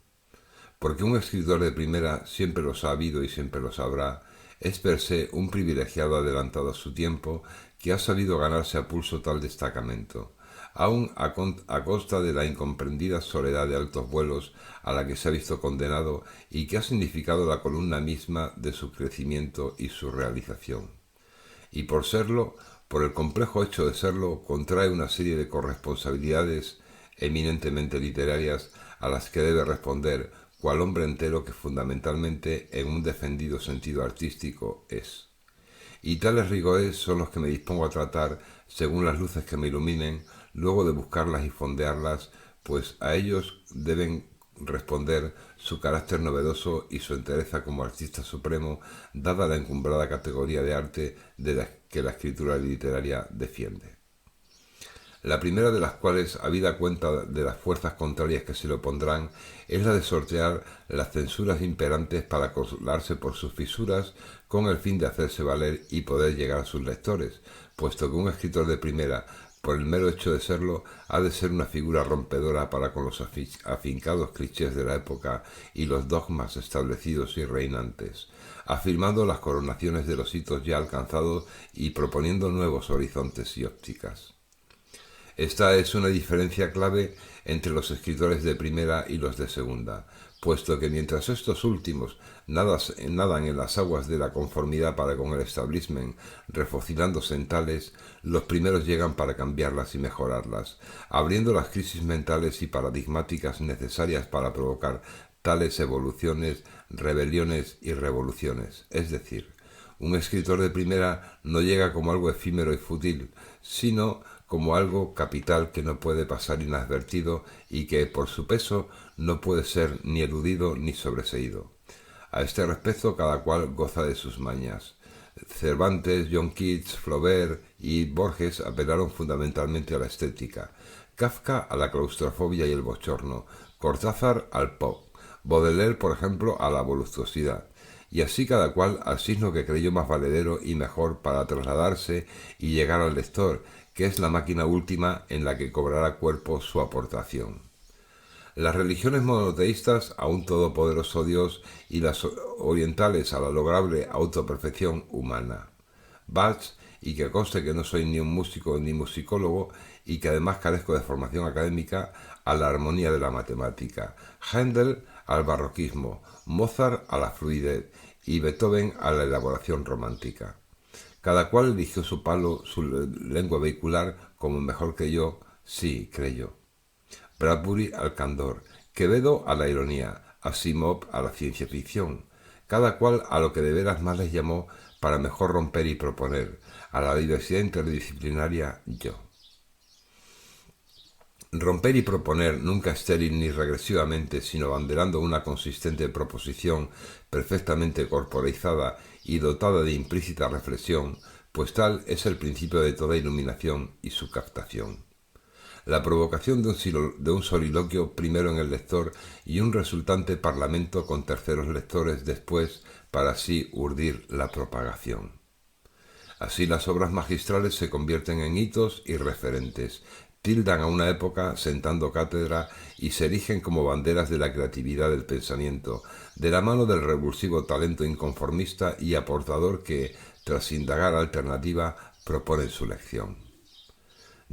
Porque un escritor de primera siempre lo ha habido y siempre lo sabrá, es per se un privilegiado adelantado a su tiempo que ha sabido ganarse a pulso tal destacamento, aun a costa de la incomprendida soledad de altos vuelos a la que se ha visto condenado y que ha significado la columna misma de su crecimiento y su realización. Y por serlo, por el complejo hecho de serlo, contrae una serie de corresponsabilidades eminentemente literarias a las que debe responder cual hombre entero que fundamentalmente en un defendido sentido artístico es. Y tales rigores son los que me dispongo a tratar según las luces que me iluminen, luego de buscarlas y fondearlas, pues a ellos deben responder su carácter novedoso y su entereza como artista supremo, dada la encumbrada categoría de arte de la que la escritura literaria defiende. La primera de las cuales, habida cuenta de las fuerzas contrarias que se le opondrán, es la de sortear las censuras imperantes para colarse por sus fisuras con el fin de hacerse valer y poder llegar a sus lectores, puesto que un escritor de primera, por el mero hecho de serlo, ha de ser una figura rompedora para con los afincados clichés de la época y los dogmas establecidos y reinantes, afirmando las coronaciones de los hitos ya alcanzados y proponiendo nuevos horizontes y ópticas. Esta es una diferencia clave entre los escritores de primera y los de segunda, puesto que mientras estos últimos nadan en las aguas de la conformidad para con el establishment, refocilándose en tales, los primeros llegan para cambiarlas y mejorarlas, abriendo las crisis mentales y paradigmáticas necesarias para provocar tales evoluciones, rebeliones y revoluciones. Es decir, un escritor de primera no llega como algo efímero y fútil, sino como algo capital que no puede pasar inadvertido y que, por su peso, no puede ser ni eludido ni sobreseído. A este respecto, cada cual goza de sus mañas. Cervantes, John Keats, Flaubert y Borges apelaron fundamentalmente a la estética, Kafka a la claustrofobia y el bochorno, Cortázar al pop, Baudelaire, por ejemplo, a la voluptuosidad, y así cada cual al signo que creyó más valedero y mejor para trasladarse y llegar al lector, que es la máquina última en la que cobrará cuerpo su aportación. Las religiones monoteístas a un todopoderoso Dios y las orientales a la lograble autoperfección humana. Bach, y que conste que no soy ni un músico ni musicólogo y que además carezco de formación académica, a la armonía de la matemática. Händel al barroquismo, Mozart a la fluidez y Beethoven a la elaboración romántica. Cada cual eligió su palo, su lengua vehicular, como mejor que yo, sí, creyó. Bradbury al candor, Quevedo a la ironía, Asimov a la ciencia ficción. Cada cual a lo que de veras más les llamó para mejor romper y proponer, a la diversidad interdisciplinaria yo. Romper y proponer, nunca estéril ni regresivamente, sino banderando una consistente proposición perfectamente corporizada y dotada de implícita reflexión, pues tal es el principio de toda iluminación y su captación. La provocación de un soliloquio primero en el lector y un resultante parlamento con terceros lectores después para así urdir la propagación. Así las obras magistrales se convierten en hitos y referentes, tildan a una época sentando cátedra y se erigen como banderas de la creatividad del pensamiento, de la mano del revulsivo talento inconformista y aportador que, tras indagar alternativa, propone su lección.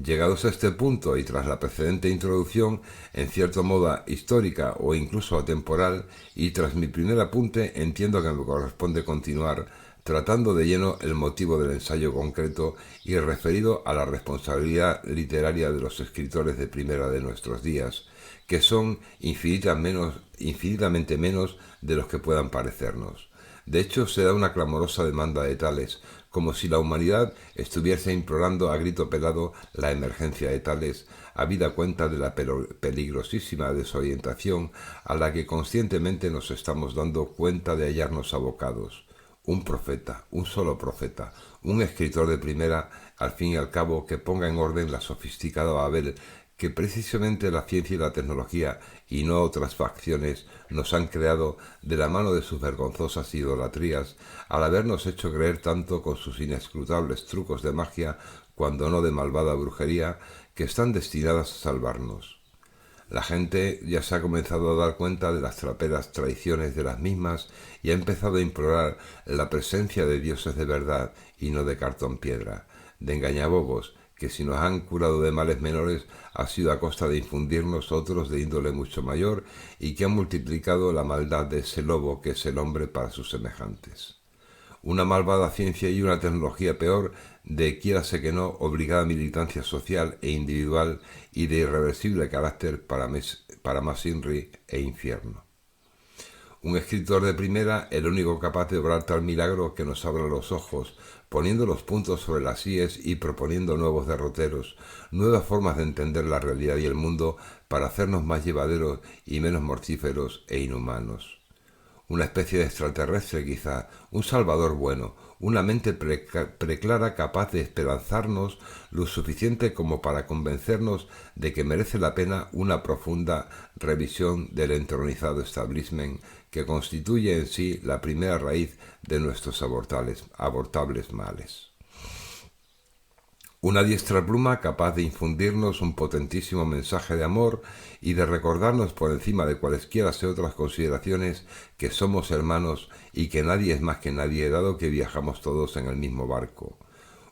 Llegados a este punto y tras la precedente introducción, en cierto modo histórica o incluso atemporal, y tras mi primer apunte, entiendo que me corresponde continuar tratando de lleno el motivo del ensayo concreto y referido a la responsabilidad literaria de los escritores de primera de nuestros días, que son infinitamente menos de los que puedan parecernos. De hecho, se da una clamorosa demanda de tales, como si la humanidad estuviese implorando a grito pelado la emergencia de tales, habida cuenta de la peligrosísima desorientación a la que conscientemente nos estamos dando cuenta de hallarnos abocados. Un profeta, un solo profeta, un escritor de primera, al fin y al cabo, que ponga en orden la sofisticada Babel que precisamente la ciencia y la tecnología, y no otras facciones, nos han creado de la mano de sus vergonzosas idolatrías, al habernos hecho creer tanto con sus inescrutables trucos de magia, cuando no de malvada brujería, que están destinadas a salvarnos. La gente ya se ha comenzado a dar cuenta de las traperas traiciones de las mismas y ha empezado a implorar la presencia de dioses de verdad y no de cartón piedra, de engañabobos, que si nos han curado de males menores ha sido a costa de infundirnos otros de índole mucho mayor y que han multiplicado la maldad de ese lobo que es el hombre para sus semejantes. Una malvada ciencia y una tecnología peor de, quiérase que no, obligada militancia social e individual y de irreversible carácter para más INRI e infierno. Un escritor de primera, el único capaz de obrar tal milagro que nos abra los ojos, poniendo los puntos sobre las íes y proponiendo nuevos derroteros, nuevas formas de entender la realidad y el mundo para hacernos más llevaderos y menos mortíferos e inhumanos. una especie de extraterrestre quizá, un salvador bueno, una mente preclara capaz de esperanzarnos lo suficiente como para convencernos de que merece la pena una profunda revisión del entronizado establishment que constituye en sí la primera raíz de nuestros abortables males. Una diestra pluma capaz de infundirnos un potentísimo mensaje de amor y de recordarnos por encima de cualesquiera otras consideraciones que somos hermanos y que nadie es más que nadie, dado que viajamos todos en el mismo barco.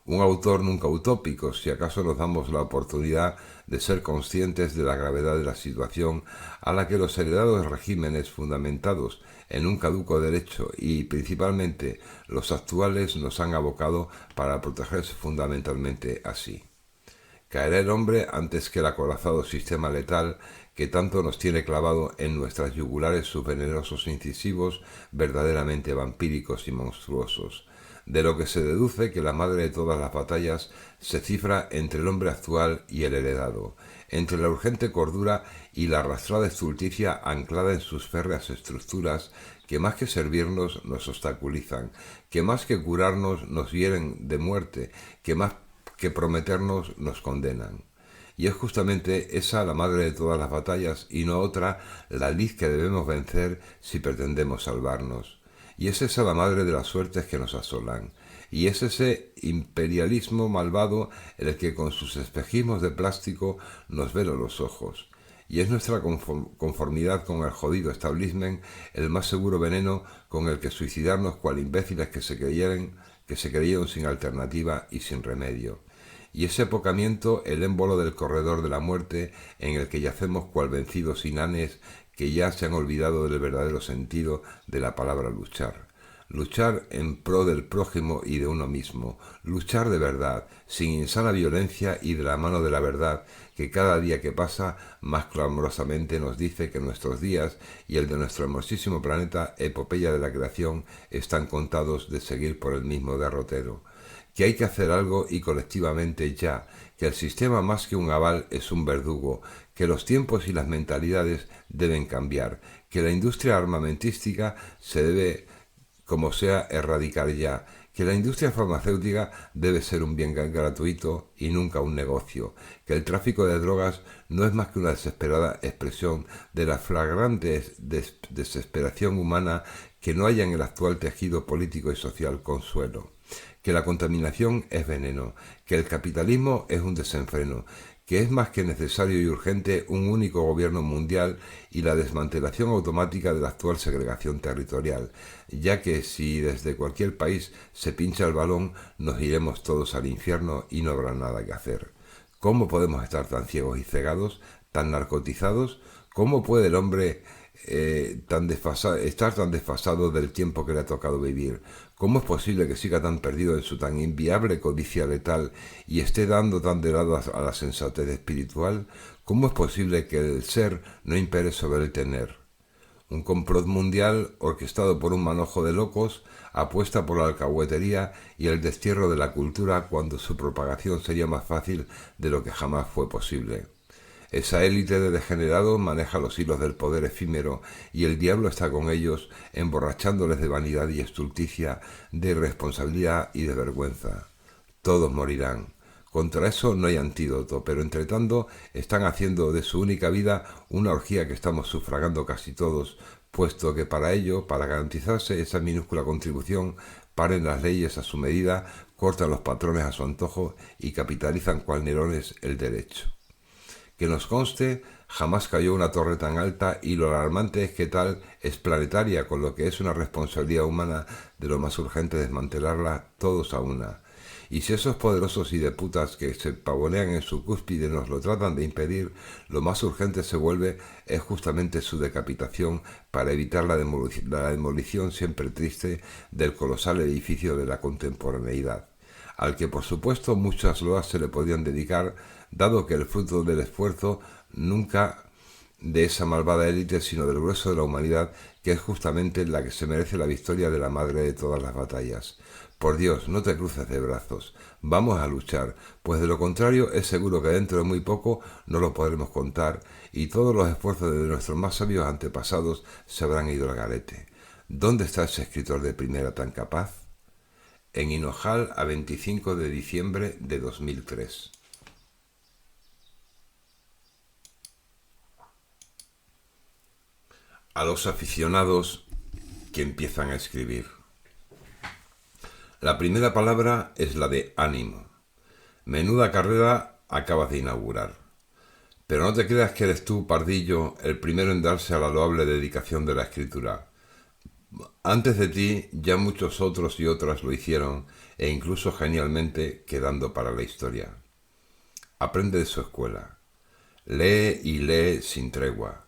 Un autor nunca utópico, si acaso nos damos la oportunidad de ser conscientes de la gravedad de la situación a la que los heredados regímenes fundamentados en un caduco derecho y principalmente los actuales nos han abocado para protegerse fundamentalmente así. Caerá el hombre antes que el acorazado sistema letal que tanto nos tiene clavado en nuestras yugulares sus venenosos incisivos verdaderamente vampíricos y monstruosos, de lo que se deduce que la madre de todas las batallas se cifra entre el hombre actual y el heredado, entre la urgente cordura y la arrastrada estulticia anclada en sus férreas estructuras que más que servirnos nos obstaculizan, que más que curarnos nos hieren de muerte, que más que prometernos nos condenan. Y es justamente esa la madre de todas las batallas y no otra la lid que debemos vencer si pretendemos salvarnos. Y es esa la madre de las suertes que nos asolan. Y es ese imperialismo malvado el que con sus espejismos de plástico nos vela los ojos. Y es nuestra conformidad con el jodido establishment el más seguro veneno con el que suicidarnos cual imbéciles que se creyeron sin alternativa y sin remedio. Y ese apocamiento el émbolo del corredor de la muerte en el que yacemos cual vencidos inanes que ya se han olvidado del verdadero sentido de la palabra luchar. Luchar en pro del prójimo y de uno mismo, luchar de verdad, sin insana violencia y de la mano de la verdad, que cada día que pasa más clamorosamente nos dice que nuestros días y el de nuestro hermosísimo planeta, epopeya de la creación, están contados de seguir por el mismo derrotero. Que hay que hacer algo y colectivamente ya, que el sistema más que un aval es un verdugo, que los tiempos y las mentalidades deben cambiar, que la industria armamentística se debe, como sea, erradicar ya, que la industria farmacéutica debe ser un bien gratuito y nunca un negocio, que el tráfico de drogas no es más que una desesperada expresión de la flagrante desesperación humana que no haya en el actual tejido político y social consuelo, que la contaminación es veneno, que el capitalismo es un desenfreno, que es más que necesario y urgente un único gobierno mundial y la desmantelación automática de la actual segregación territorial, ya que si desde cualquier país se pincha el balón, nos iremos todos al infierno y no habrá nada que hacer. ¿Cómo podemos estar tan ciegos y cegados, tan narcotizados? ¿Cómo puede el hombre estar tan desfasado del tiempo que le ha tocado vivir? ¿Cómo es posible que siga tan perdido en su tan inviable codicia letal y esté dando tan de lado a la sensatez espiritual? ¿Cómo es posible que el ser no impere sobre el tener? Un complot mundial orquestado por un manojo de locos apuesta por la alcahuetería y el destierro de la cultura cuando su propagación sería más fácil de lo que jamás fue posible. Esa élite de degenerados maneja los hilos del poder efímero y el diablo está con ellos, emborrachándoles de vanidad y estulticia, de irresponsabilidad y de vergüenza. Todos morirán. Contra eso no hay antídoto, pero entretanto están haciendo de su única vida una orgía que estamos sufragando casi todos, puesto que para ello, para garantizarse esa minúscula contribución, paren las leyes a su medida, cortan los patrones a su antojo y capitalizan cual Nerones el derecho. Que nos conste, jamás cayó una torre tan alta y lo alarmante es que tal es planetaria, con lo que es una responsabilidad humana de lo más urgente desmantelarla todos a una. Y si esos poderosos hideputas que se pavonean en su cúspide nos lo tratan de impedir, lo más urgente se vuelve es justamente su decapitación para evitar la demolición siempre triste del colosal edificio de la contemporaneidad, al que por supuesto muchas loas se le podían dedicar, dado que el fruto del esfuerzo nunca de esa malvada élite, sino del grueso de la humanidad, que es justamente la que se merece la victoria de la madre de todas las batallas. Por Dios, no te cruces de brazos, vamos a luchar, pues de lo contrario es seguro que dentro de muy poco no lo podremos contar y todos los esfuerzos de nuestros más sabios antepasados se habrán ido al garete. ¿Dónde está ese escritor de primera tan capaz? En Hinojal a 25 de diciembre de 2003. A los aficionados que empiezan a escribir. La primera palabra es la de ánimo. Menuda carrera acabas de inaugurar. Pero no te creas que eres tú, pardillo, el primero en darse a la loable dedicación de la escritura. Antes de ti ya muchos otros y otras lo hicieron, e incluso genialmente quedando para la historia. Aprende de su escuela. Lee y lee sin tregua.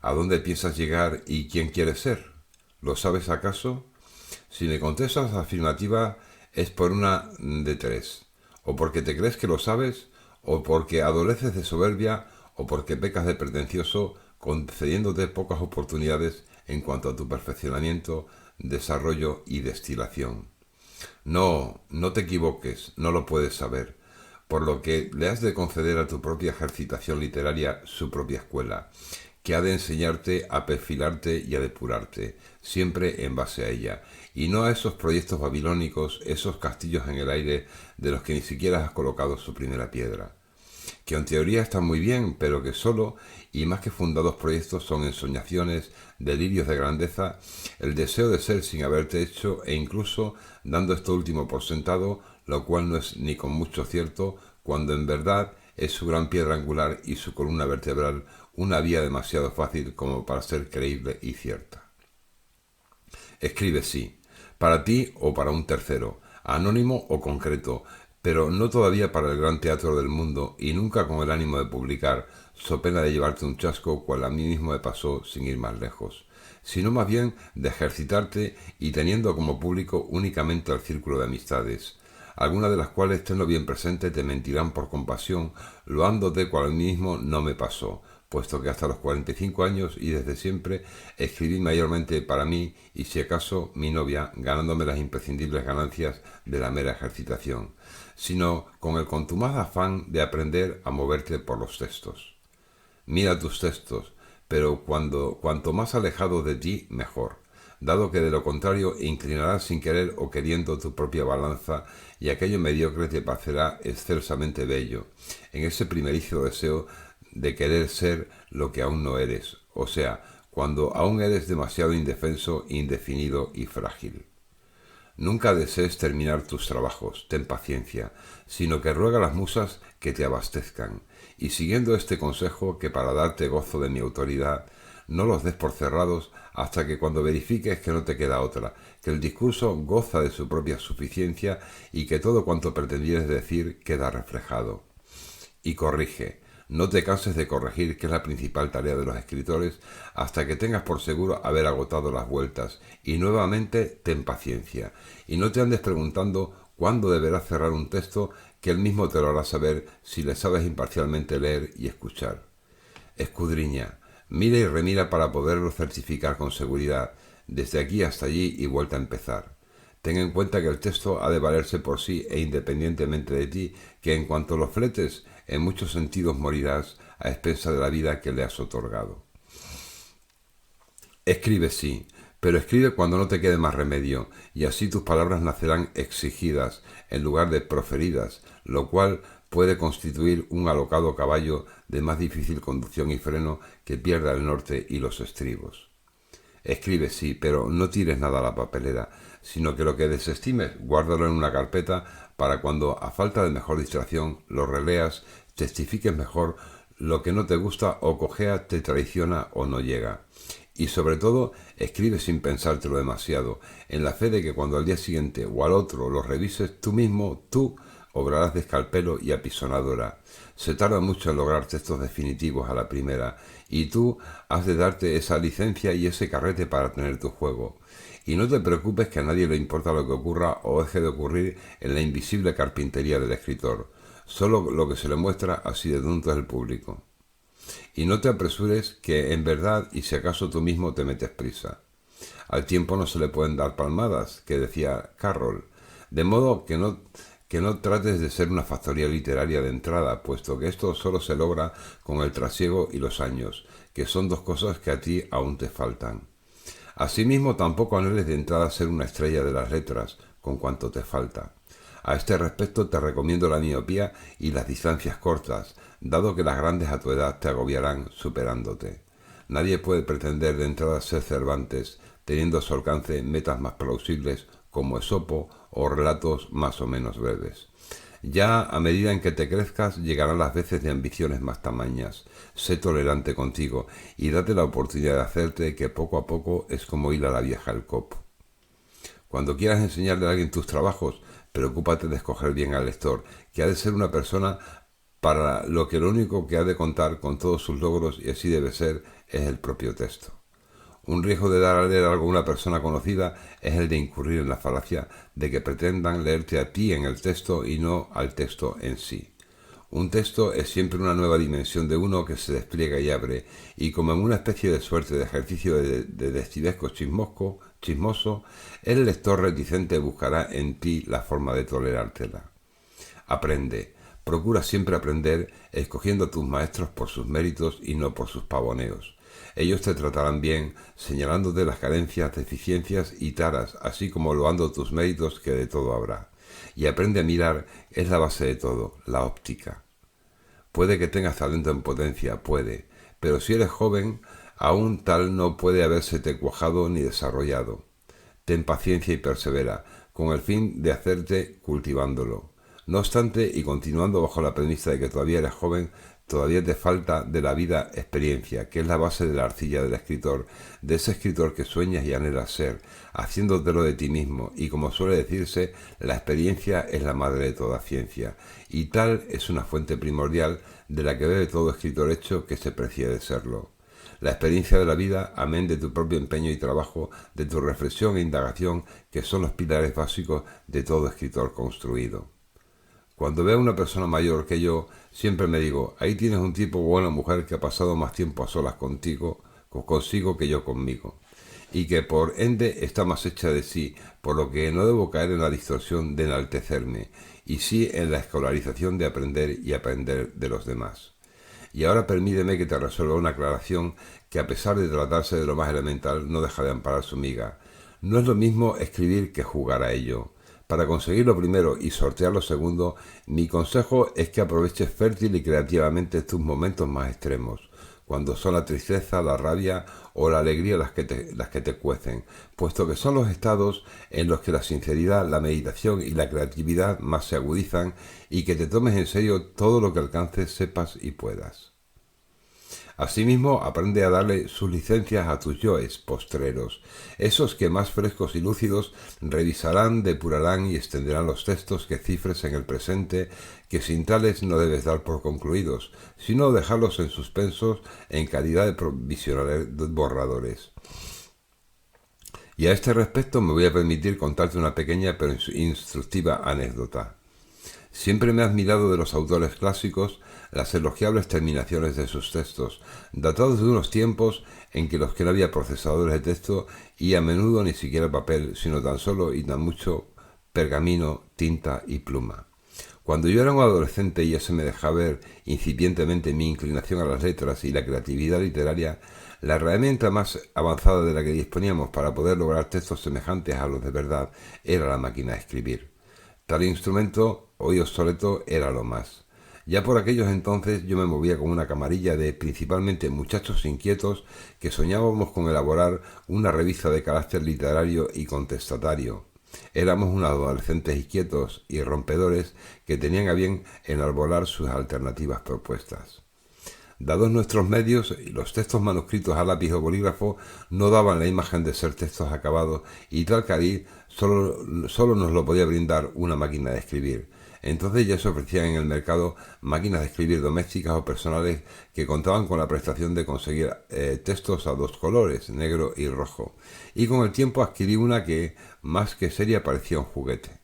¿A dónde piensas llegar y quién quieres ser? ¿Lo sabes acaso? Si me contestas afirmativa es por una de tres. O porque te crees que lo sabes, o porque adoleces de soberbia, o porque pecas de pretencioso, concediéndote pocas oportunidades en cuanto a tu perfeccionamiento, desarrollo y destilación. No, no te equivoques, no lo puedes saber, por lo que le has de conceder a tu propia ejercitación literaria su propia escuela, que ha de enseñarte a perfilarte y a depurarte, siempre en base a ella, y no a esos proyectos babilónicos, esos castillos en el aire de los que ni siquiera has colocado su primera piedra, que en teoría están muy bien, pero que solo, y más que fundados proyectos, son ensoñaciones, delirios de grandeza, el deseo de ser sin haberte hecho, e incluso dando esto último por sentado, lo cual no es ni con mucho cierto, cuando en verdad es su gran piedra angular y su columna vertebral una vía demasiado fácil como para ser creíble y cierta. Escribe sí, para ti o para un tercero, anónimo o concreto, pero no todavía para el gran teatro del mundo y nunca con el ánimo de publicar, so pena de llevarte un chasco cual a mí mismo me pasó sin ir más lejos, sino más bien de ejercitarte y teniendo como público únicamente al círculo de amistades, algunas de las cuales, tenlo bien presente, te mentirán por compasión, loándote cual a mí mismo no me pasó, puesto que hasta los 45 años y desde siempre escribí mayormente para mí y si acaso mi novia, ganándome las imprescindibles ganancias de la mera ejercitación, sino con el contumaz afán de aprender a moverte por los textos. Mira tus textos, pero cuanto más alejado de ti, mejor, dado que de lo contrario inclinarás sin querer o queriendo tu propia balanza y aquello mediocre te parecerá excelsamente bello, en ese primerizo deseo de querer ser lo que aún no eres, o sea, cuando aún eres demasiado indefenso, indefinido y frágil. Nunca desees terminar tus trabajos, ten paciencia, sino que ruega a las musas que te abastezcan, y siguiendo este consejo, que para darte gozo de mi autoridad, no los des por cerrados hasta que cuando verifiques que no te queda otra, que el discurso goza de su propia suficiencia y que todo cuanto pretendieres decir queda reflejado. Y corrige. No te canses de corregir, que es la principal tarea de los escritores, hasta que tengas por seguro haber agotado las vueltas, y nuevamente ten paciencia, y no te andes preguntando cuándo deberás cerrar un texto, que él mismo te lo hará saber si le sabes imparcialmente leer y escuchar. Escudriña, mira y remira para poderlo certificar con seguridad, desde aquí hasta allí y vuelta a empezar. Ten en cuenta que el texto ha de valerse por sí e independientemente de ti, que en cuanto lo fletes, en muchos sentidos morirás a expensa de la vida que le has otorgado. Escribe sí, pero escribe cuando no te quede más remedio, y así tus palabras nacerán exigidas en lugar de proferidas, lo cual puede constituir un alocado caballo de más difícil conducción y freno que pierda el norte y los estribos. Escribe sí, pero no tires nada a la papelera, sino que lo que desestimes, guárdalo en una carpeta para cuando, a falta de mejor distracción, lo releas, testifiques mejor lo que no te gusta o cojea, te traiciona o no llega. Y sobre todo, escribe sin pensártelo demasiado, en la fe de que cuando al día siguiente o al otro lo revises tú mismo, tú obrarás de escalpelo y apisonadora. Se tarda mucho en lograr textos definitivos a la primera, y tú has de darte esa licencia y ese carrete para tener tu juego. Y no te preocupes, que a nadie le importa lo que ocurra o deje de ocurrir en la invisible carpintería del escritor, solo lo que se le muestra así de tonto es el público. Y no te apresures, que en verdad y si acaso tú mismo te metes prisa. Al tiempo no se le pueden dar palmadas, que decía Carroll, de modo que no trates de ser una factoría literaria de entrada, puesto que esto solo se logra con el trasiego y los años, que son dos cosas que a ti aún te faltan. Asimismo, tampoco anheles de entrada ser una estrella de las letras, con cuanto te falta. A este respecto te recomiendo la miopía y las distancias cortas, dado que las grandes a tu edad te agobiarán superándote. Nadie puede pretender de entrada ser Cervantes, teniendo a su alcance metas más plausibles como Esopo o relatos más o menos breves. Ya a medida en que te crezcas llegarán las veces de ambiciones más tamañas. Sé tolerante contigo y date la oportunidad de hacerte que poco a poco es como hila la vieja el copo. Cuando quieras enseñarle a alguien tus trabajos, preocúpate de escoger bien al lector, que ha de ser una persona para lo que lo único que ha de contar con todos sus logros, y así debe ser, es el propio texto. Un riesgo de dar a leer algo a una persona conocida es el de incurrir en la falacia de que pretendan leerte a ti en el texto y no al texto en sí. Un texto es siempre una nueva dimensión de uno que se despliega y abre, y como en una especie de suerte de ejercicio de detectivesco chismoso, el lector reticente buscará en ti la forma de tolerártela. Aprende, procura siempre aprender, escogiendo a tus maestros por sus méritos y no por sus pavoneos. Ellos te tratarán bien, señalándote las carencias, deficiencias y taras, así como loando tus méritos, que de todo habrá. Y aprende a mirar, es la base de todo, la óptica. Puede que tengas talento en potencia, puede, pero si eres joven, aún tal no puede habérsete cuajado ni desarrollado. Ten paciencia y persevera, con el fin de hacerte cultivándolo. No obstante, y continuando bajo la premisa de que todavía eres joven, todavía te falta de la vida experiencia, que es la base de la arcilla del escritor, de ese escritor que sueñas y anhelas ser, haciéndotelo de ti mismo, y como suele decirse, la experiencia es la madre de toda ciencia, y tal es una fuente primordial de la que bebe todo escritor hecho que se precie de serlo. La experiencia de la vida, amén de tu propio empeño y trabajo, de tu reflexión e indagación, que son los pilares básicos de todo escritor construido. Cuando veo a una persona mayor que yo, siempre me digo, ahí tienes un tipo o una mujer que ha pasado más tiempo a solas consigo que yo conmigo, y que por ende está más hecha de sí, por lo que no debo caer en la distorsión de enaltecerme, y sí en la escolarización de aprender y aprender de los demás. Y ahora permíteme que te resuelva una aclaración que, a pesar de tratarse de lo más elemental, no deja de amparar su miga. No es lo mismo escribir que jugar a ello. Para conseguir lo primero y sortear lo segundo, mi consejo es que aproveches fértil y creativamente tus momentos más extremos, cuando son la tristeza, la rabia o la alegría las que te cuecen, puesto que son los estados en los que la sinceridad, la meditación y la creatividad más se agudizan, y que te tomes en serio todo lo que alcances, sepas y puedas. Asimismo, aprende a darle sus licencias a tus yoes postreros, esos que más frescos y lúcidos revisarán, depurarán y extenderán los textos que cifres en el presente, que sin tales no debes dar por concluidos, sino dejarlos en suspensos en calidad de provisionales borradores. Y a este respecto me voy a permitir contarte una pequeña pero instructiva anécdota. Siempre me ha admirado de los autores clásicos las elogiables terminaciones de sus textos, datados de unos tiempos en que los que no había procesadores de texto y a menudo ni siquiera papel, sino tan solo y tan mucho pergamino, tinta y pluma. Cuando yo era un adolescente y ya se me dejaba ver incipientemente mi inclinación a las letras y la creatividad literaria, la herramienta más avanzada de la que disponíamos para poder lograr textos semejantes a los de verdad era la máquina de escribir. Tal instrumento, hoy obsoleto, era lo más. Ya por aquellos entonces yo me movía con una camarilla de principalmente muchachos inquietos que soñábamos con elaborar una revista de carácter literario y contestatario. Éramos unos adolescentes inquietos y rompedores que tenían a bien enarbolar sus alternativas propuestas. Dados nuestros medios, los textos manuscritos a lápiz o bolígrafo no daban la imagen de ser textos acabados, y tal cariz solo nos lo podía brindar una máquina de escribir. Entonces ya se ofrecían en el mercado máquinas de escribir domésticas o personales que contaban con la prestación de conseguir textos a dos colores, negro y rojo, y con el tiempo adquirí una que, más que seria, parecía un juguete.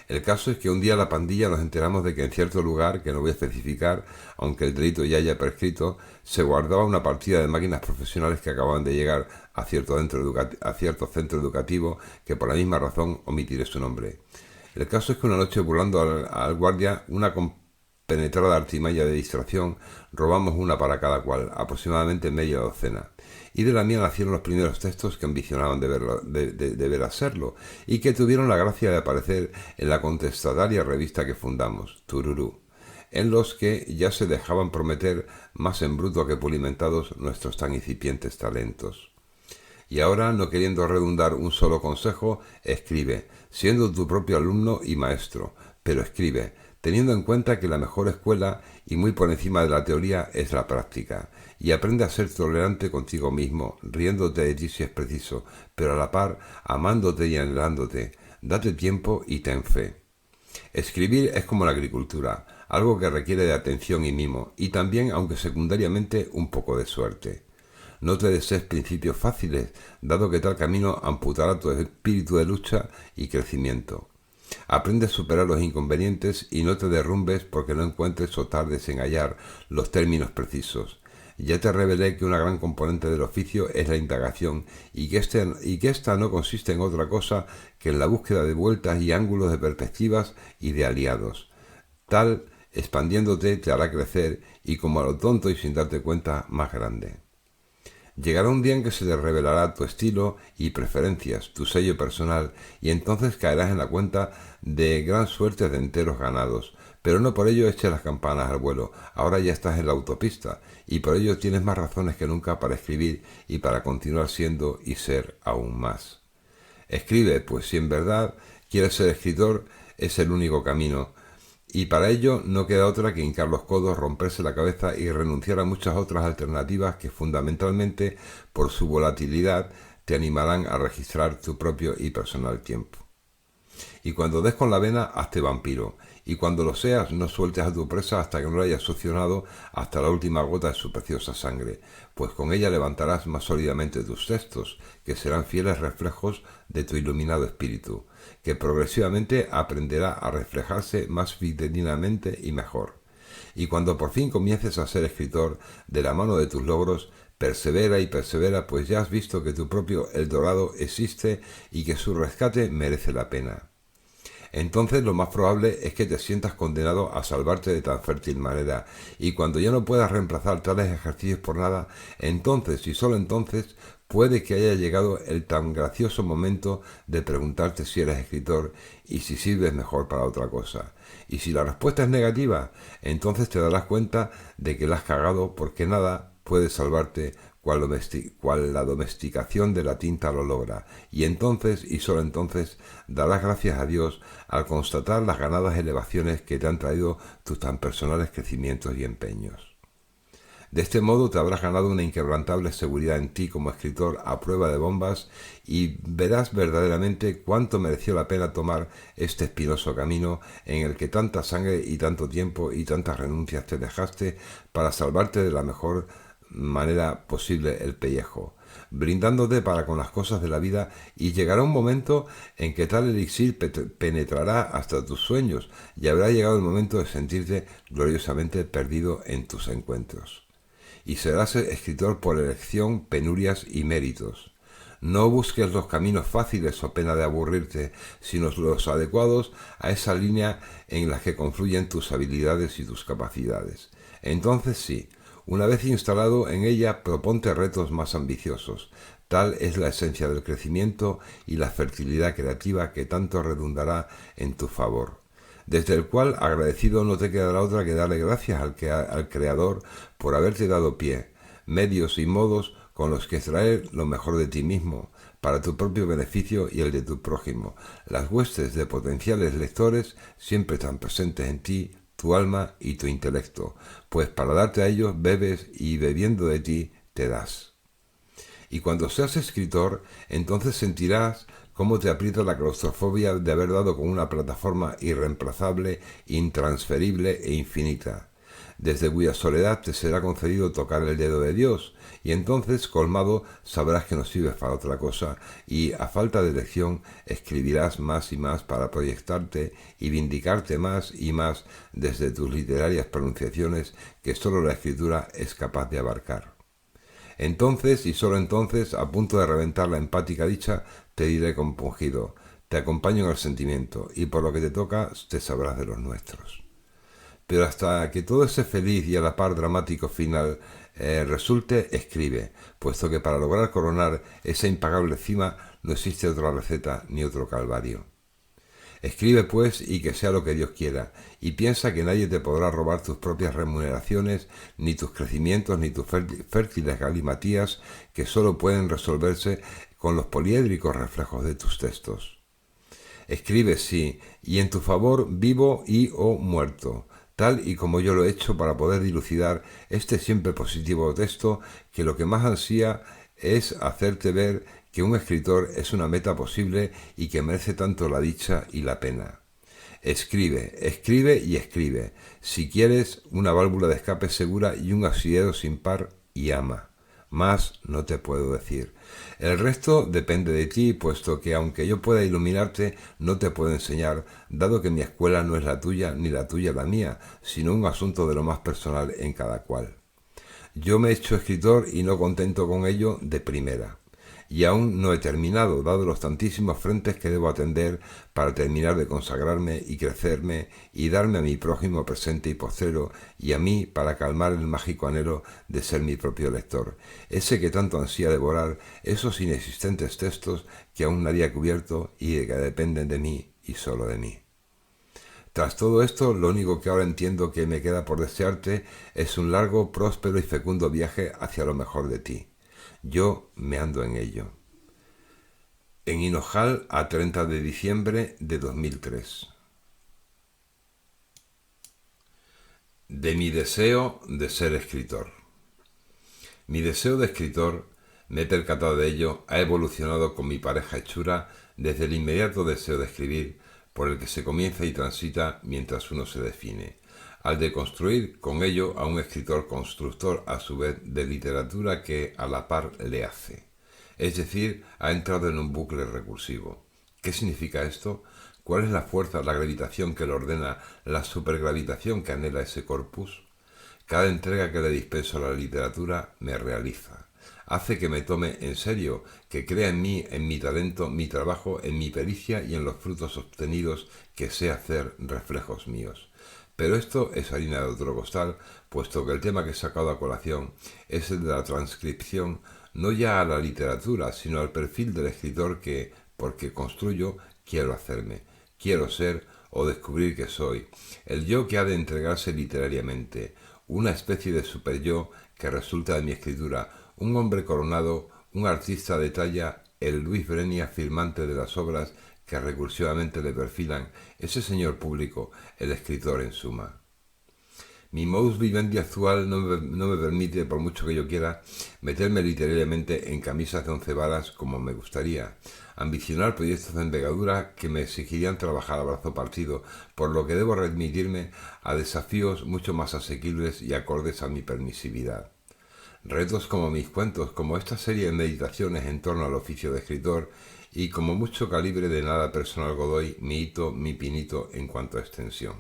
El caso es que un día la pandilla nos enteramos de que en cierto lugar, que no voy a especificar, aunque el delito ya haya prescrito, se guardaba una partida de máquinas profesionales que acababan de llegar a cierto centro educativo, que por la misma razón omitiré su nombre. El caso es que una noche, burlando al guardia, una penetrada artimaya de distracción, robamos una para cada cual, aproximadamente media docena. Y de la mía nacieron los primeros textos que ambicionaban de ver a serlo, y que tuvieron la gracia de aparecer en la contestataria revista que fundamos, Tururú, en los que ya se dejaban prometer, más en bruto que pulimentados, nuestros tan incipientes talentos. Y ahora, no queriendo redundar un solo consejo, escribe, siendo tu propio alumno y maestro, pero escribe, teniendo en cuenta que la mejor escuela y muy por encima de la teoría es la práctica, y aprende a ser tolerante contigo mismo, riéndote de ti si es preciso, pero a la par amándote y anhelándote. Date tiempo y ten fe. Escribir es como la agricultura, algo que requiere de atención y mimo, y también, aunque secundariamente, un poco de suerte. No te desees principios fáciles, dado que tal camino amputará tu espíritu de lucha y crecimiento. Aprende a superar los inconvenientes y no te derrumbes porque no encuentres o tardes en hallar los términos precisos. Ya te revelé que una gran componente del oficio es la indagación y que esta no consiste en otra cosa que en la búsqueda de vueltas y ángulos de perspectivas y de aliados. Tal, expandiéndote, te hará crecer y, como a lo tonto y sin darte cuenta, más grande. Llegará un día en que se te revelará tu estilo y preferencias, tu sello personal, y entonces caerás en la cuenta de gran suerte de enteros ganados. Pero no por ello eches las campanas al vuelo, ahora ya estás en la autopista, y por ello tienes más razones que nunca para escribir y para continuar siendo y ser aún más. Escribe, pues si en verdad quieres ser escritor, es el único camino. Y para ello no queda otra que hincar los codos, romperse la cabeza y renunciar a muchas otras alternativas que fundamentalmente, por su volatilidad, te animarán a registrar tu propio y personal tiempo. Y cuando des con la vena, hazte vampiro. Y cuando lo seas, no sueltes a tu presa hasta que no la hayas succionado hasta la última gota de su preciosa sangre, pues con ella levantarás más sólidamente tus textos, que serán fieles reflejos de tu iluminado espíritu, que progresivamente aprenderá a reflejarse más fidelinamente y mejor. Y cuando por fin comiences a ser escritor, de la mano de tus logros, persevera y persevera, pues ya has visto que tu propio Eldorado existe y que su rescate merece la pena. Entonces lo más probable es que te sientas condenado a salvarte de tan fértil manera, y cuando ya no puedas reemplazar tales ejercicios por nada, entonces y sólo entonces puede que haya llegado el tan gracioso momento de preguntarte si eres escritor y si sirves mejor para otra cosa. Y si la respuesta es negativa, entonces te darás cuenta de que la has cagado, porque nada puede salvarte cual la domesticación de la tinta lo logra, y entonces, y sólo entonces, darás gracias a Dios al constatar las ganadas elevaciones que te han traído tus tan personales crecimientos y empeños. De este modo te habrás ganado una inquebrantable seguridad en ti como escritor a prueba de bombas, y verás verdaderamente cuánto mereció la pena tomar este espinoso camino en el que tanta sangre y tanto tiempo y tantas renuncias te dejaste para salvarte de la mejor manera posible el pellejo, brindándote para con las cosas de la vida, y llegará un momento en que tal elixir penetrará hasta tus sueños y habrá llegado el momento de sentirte gloriosamente perdido en tus encuentros. Y serás escritor por elección, penurias y méritos. No busques los caminos fáciles o pena de aburrirte, sino los adecuados a esa línea en la que confluyen tus habilidades y tus capacidades. Entonces sí, una vez instalado en ella, proponte retos más ambiciosos. Tal es la esencia del crecimiento y la fertilidad creativa que tanto redundará en tu favor, desde el cual agradecido no te quedará otra que darle gracias al Creador por haberte dado pie, medios y modos con los que extraer lo mejor de ti mismo, para tu propio beneficio y el de tu prójimo, las huestes de potenciales lectores siempre tan presentes en ti, tu alma y tu intelecto, pues para darte a ellos bebes y bebiendo de ti te das. Y cuando seas escritor, entonces sentirás cómo te aprieta la claustrofobia de haber dado con una plataforma irreemplazable, intransferible e infinita, desde cuya soledad te será concedido tocar el dedo de Dios, y entonces, colmado, sabrás que no sirves para otra cosa, y, a falta de elección, escribirás más y más para proyectarte y vindicarte más y más desde tus literarias pronunciaciones que sólo la escritura es capaz de abarcar. Entonces, y sólo entonces, a punto de reventar la empática dicha, te diré compungido, te acompaño en el sentimiento, y por lo que te toca, te sabrás de los nuestros. pero hasta que todo ese feliz y a la par dramático final resulte, escribe, puesto que para lograr coronar esa impagable cima no existe otra receta ni otro calvario. Escribe pues y que sea lo que Dios quiera, y piensa que nadie te podrá robar tus propias remuneraciones, ni tus crecimientos, ni tus fértiles galimatías, que sólo pueden resolverse con los poliédricos reflejos de tus textos. Escribe, sí, y en tu favor vivo y o muerto, tal y como yo lo he hecho para poder dilucidar este siempre positivo texto que lo que más ansía es hacerte ver que un escritor es una meta posible y que merece tanto la dicha y la pena. Escribe, escribe y escribe, si quieres una válvula de escape segura y un asidero sin par, y ama. Más no te puedo decir. El resto depende de ti, puesto que aunque yo pueda iluminarte, no te puedo enseñar, dado que mi escuela no es la tuya ni la tuya la mía, sino un asunto de lo más personal en cada cual. Yo me he hecho escritor y no contento con ello de primera. Y aún no he terminado, dado los tantísimos frentes que debo atender para terminar de consagrarme y crecerme y darme a mi prójimo presente y postrero y a mí para calmar el mágico anhelo de ser mi propio lector, ese que tanto ansía devorar esos inexistentes textos que aún nadie ha cubierto y que dependen de mí y solo de mí. Tras todo esto, lo único que ahora entiendo que me queda por desearte es un largo, próspero y fecundo viaje hacia lo mejor de ti. Yo me ando en ello. En Hinojal, a 30 de diciembre de 2003. De mi deseo de ser escritor. Mi deseo de escritor, me he percatado de ello, ha evolucionado con mi pareja hechura desde el inmediato deseo de escribir, por el que se comienza y transita mientras uno se define, al de construir con ello a un escritor constructor a su vez de literatura que a la par le hace. Es decir, ha entrado en un bucle recursivo. ¿Qué significa esto? ¿Cuál es la fuerza, la gravitación que le ordena, la supergravitación que anhela ese corpus? Cada entrega que le dispenso a la literatura me realiza. Hace que me tome en serio, que crea en mí, en mi talento, mi trabajo, en mi pericia y en los frutos obtenidos que sé hacer reflejos míos. Pero esto es harina de otro costal, puesto que el tema que he sacado a colación es el de la transcripción, no ya a la literatura, sino al perfil del escritor que, porque construyo, quiero hacerme, quiero ser o descubrir que soy, el yo que ha de entregarse literariamente, una especie de superyo que resulta de mi escritura, un hombre coronado, un artista de talla, el Luis Brenia firmante de las obras que recursivamente le perfilan, ese señor público, el escritor en suma. Mi modus vivendi actual no me permite, por mucho que yo quiera, meterme literariamente en camisas de 11 varas como me gustaría, ambicionar proyectos de envergadura que me exigirían trabajar a brazo partido, por lo que debo remitirme a desafíos mucho más asequibles y acordes a mi permisividad. Retos como mis cuentos, como esta serie de meditaciones en torno al oficio de escritor y como mucho calibre de nada personal Godoy, mi hito, mi pinito en cuanto a extensión.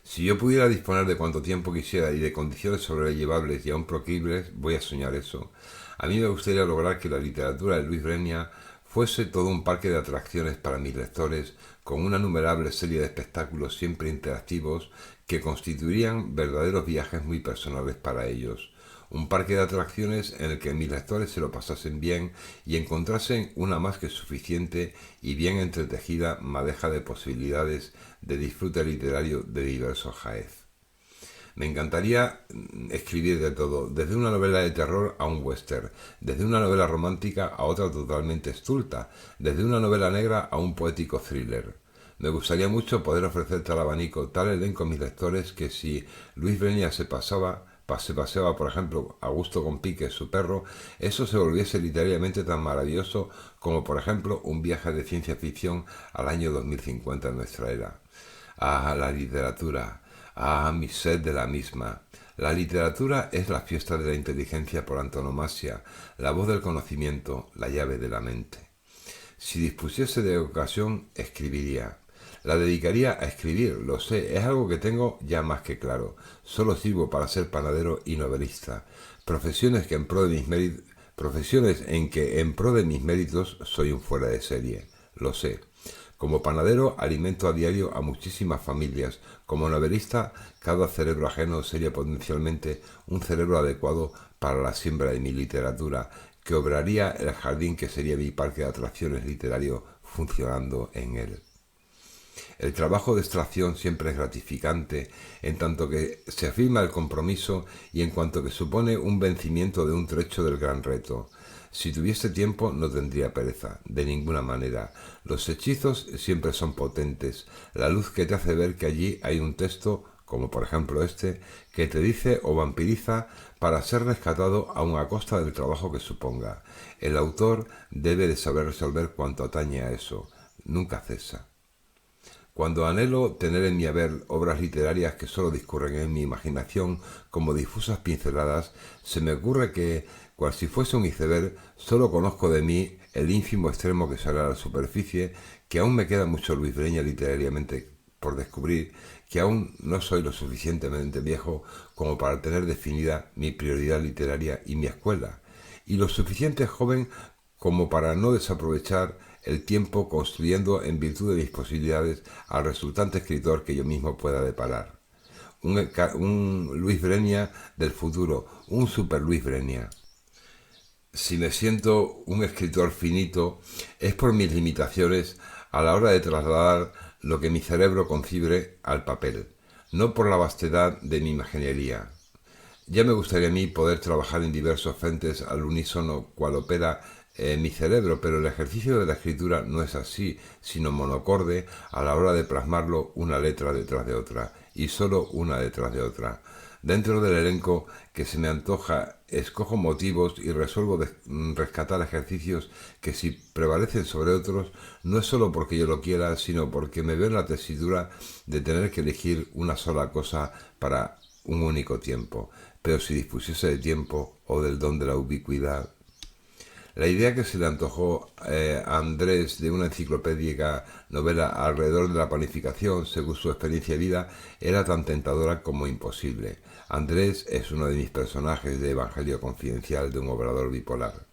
Si yo pudiera disponer de cuanto tiempo quisiera y de condiciones sobrellevables y aún proclives, voy a soñar eso. A mí me gustaría lograr que la literatura de Luis Brenia fuese todo un parque de atracciones para mis lectores, con una numerable serie de espectáculos siempre interactivos que constituirían verdaderos viajes muy personales para ellos. Un parque de atracciones en el que mis lectores se lo pasasen bien y encontrasen una más que suficiente y bien entretejida madeja de posibilidades de disfrute literario de diverso jaez. Me encantaría escribir de todo, desde una novela de terror a un western, desde una novela romántica a otra totalmente estulta, desde una novela negra a un poético thriller. Me gustaría mucho poder ofrecer tal abanico, tal elenco a mis lectores que si Luis Brenia se paseaba, por ejemplo, a gusto con Pique, su perro, eso se volviese literariamente tan maravilloso como, por ejemplo, un viaje de ciencia ficción al año 2050 en nuestra era. Ah, la literatura. Ah, mi sed de la misma. La literatura es la fiesta de la inteligencia por antonomasia, la voz del conocimiento, la llave de la mente. Si dispusiese de ocasión, escribiría. La dedicaría a escribir, lo sé, es algo que tengo ya más que claro. Solo sirvo para ser panadero y novelista. Profesiones en que en pro de mis méritos soy un fuera de serie. Lo sé. Como panadero alimento a diario a muchísimas familias. Como novelista, cada cerebro ajeno sería potencialmente un cerebro adecuado para la siembra de mi literatura, que obraría el jardín que sería mi parque de atracciones literario funcionando en él. El trabajo de extracción siempre es gratificante, en tanto que se afirma el compromiso y en cuanto que supone un vencimiento de un trecho del gran reto. Si tuviese tiempo no tendría pereza, de ninguna manera. Los hechizos siempre son potentes, la luz que te hace ver que allí hay un texto, como por ejemplo este, que te dice o vampiriza para ser rescatado aun a costa del trabajo que suponga. El autor debe de saber resolver cuanto atañe a eso, nunca cesa. Cuando anhelo tener en mi haber obras literarias que solo discurren en mi imaginación como difusas pinceladas, se me ocurre que, cual si fuese un iceberg, solo conozco de mí el ínfimo extremo que sale a la superficie, que aún me queda mucho Luis Breña literariamente por descubrir, que aún no soy lo suficientemente viejo como para tener definida mi prioridad literaria y mi escuela, y lo suficiente joven como para no desaprovechar el tiempo construyendo en virtud de mis posibilidades al resultante escritor que yo mismo pueda deparar. Un Luis Breña del futuro, un super Luis Breña. Si me siento un escritor finito, es por mis limitaciones a la hora de trasladar lo que mi cerebro concibe al papel, no por la vastedad de mi imaginería. Ya me gustaría a mí poder trabajar en diversos frentes al unísono cual opera mi cerebro, pero el ejercicio de la escritura no es así, sino monocorde a la hora de plasmarlo una letra detrás de otra, y solo una detrás de otra. Dentro del elenco que se me antoja, escojo motivos y resuelvo rescatar ejercicios que si prevalecen sobre otros, no es solo porque yo lo quiera, sino porque me veo en la tesitura de tener que elegir una sola cosa para un único tiempo. Pero si dispusiese de tiempo o del don de la ubicuidad. La idea que se le antojó a Andrés de una enciclopédica novela alrededor de la panificación, según su experiencia de vida, era tan tentadora como imposible. Andrés es uno de mis personajes de Evangelio Confidencial de un obrador bipolar.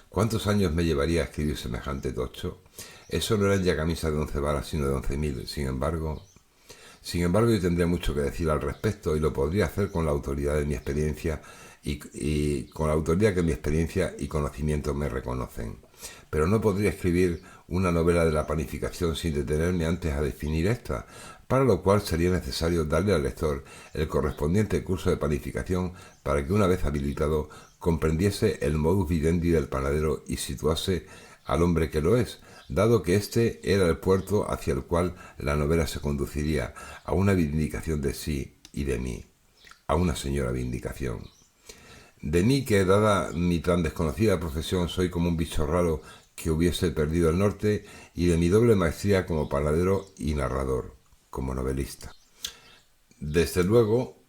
¿Cuántos años me llevaría a escribir semejante tocho? Eso no eran ya camisas de 11 varas, sino de 11.000. Sin embargo, yo tendría mucho que decir al respecto y lo podría hacer con la autoridad de mi experiencia y con la autoridad que mi experiencia y conocimiento me reconocen. Pero no podría escribir una novela de la panificación sin detenerme antes a definir esta, para lo cual sería necesario darle al lector el correspondiente curso de panificación para que una vez habilitado comprendiese el modus vivendi del panadero y situase al hombre que lo es, dado que este era el puerto hacia el cual la novela se conduciría, a una vindicación de sí y de mí, a una señora vindicación. De mí que, dada mi tan desconocida profesión, soy como un bicho raro que hubiese perdido el norte, y de mi doble maestría como panadero y narrador, como novelista. Desde luego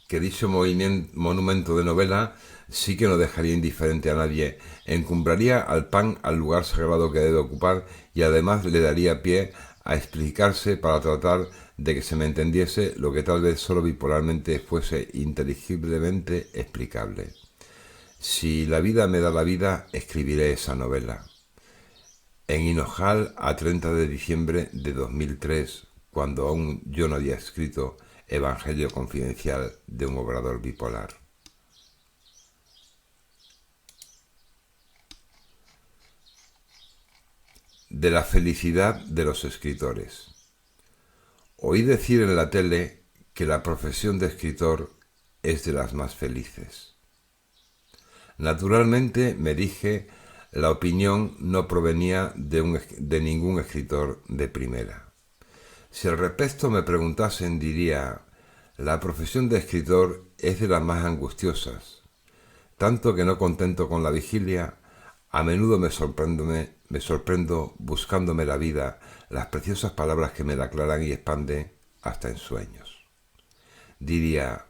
que dicho monumento de novela sí que no dejaría indiferente a nadie, encumbraría al pan al lugar sagrado que debe ocupar y además le daría pie a explicarse para tratar de que se me entendiese lo que tal vez solo bipolarmente fuese inteligiblemente explicable. Si la vida me da la vida, escribiré esa novela. En Hinojal, a 30 de diciembre de 2003, cuando aún yo no había escrito Evangelio Confidencial de un obrador bipolar. De la felicidad de los escritores. Oí decir en la tele que la profesión de escritor es de las más felices. Naturalmente, me dije, la opinión no provenía de ningún escritor de primera. Si al respecto me preguntasen, diría, la profesión de escritor es de las más angustiosas, tanto que no contento con la vigilia, a menudo me sorprendo buscándome la vida, las preciosas palabras que me la aclaran y expanden hasta en sueños. Diría,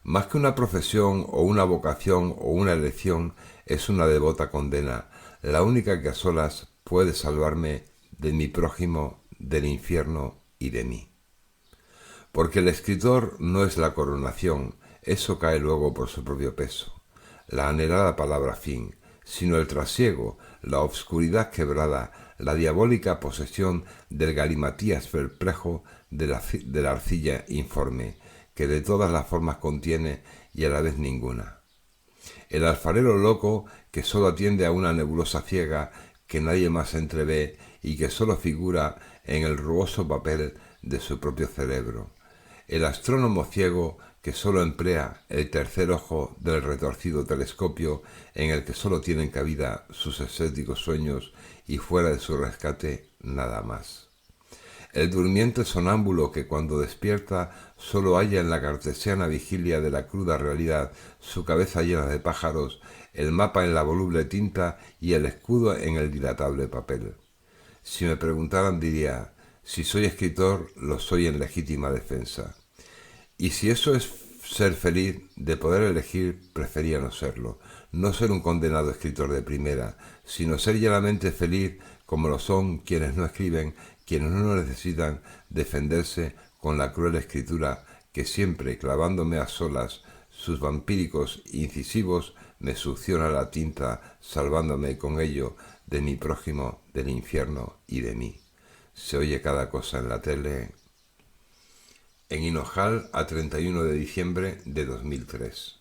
más que una profesión o una vocación o una elección, es una devota condena, la única que a solas puede salvarme de mi prójimo, del infierno y de mí. Porque el escritor no es la coronación, eso cae luego por su propio peso. La anhelada palabra fin, sino el trasiego, la obscuridad quebrada, la diabólica posesión del galimatías perplejo de la arcilla informe, que de todas las formas contiene y a la vez ninguna. El alfarero loco que sólo atiende a una nebulosa ciega que nadie más entrevé y que sólo figura en el rugoso papel de su propio cerebro. El astrónomo ciego que sólo emplea el tercer ojo del retorcido telescopio en el que sólo tienen cabida sus escépticos sueños y fuera de su rescate nada más. El durmiente sonámbulo que cuando despierta sólo halla en la cartesiana vigilia de la cruda realidad su cabeza llena de pájaros, el mapa en la voluble tinta y el escudo en el dilatable papel. Si me preguntaran diría, si soy escritor, lo soy en legítima defensa. Y si eso es ser feliz, de poder elegir, prefería no serlo. No ser un condenado escritor de primera, sino ser llanamente feliz como lo son quienes no escriben, quienes no necesitan defenderse con la cruel escritura que siempre, clavándome a solas, sus vampíricos incisivos me succiona la tinta, salvándome con ello de mi prójimo, del infierno y de mí. Se oye cada cosa en la tele. En Hinojal, a 31 de diciembre de 2003.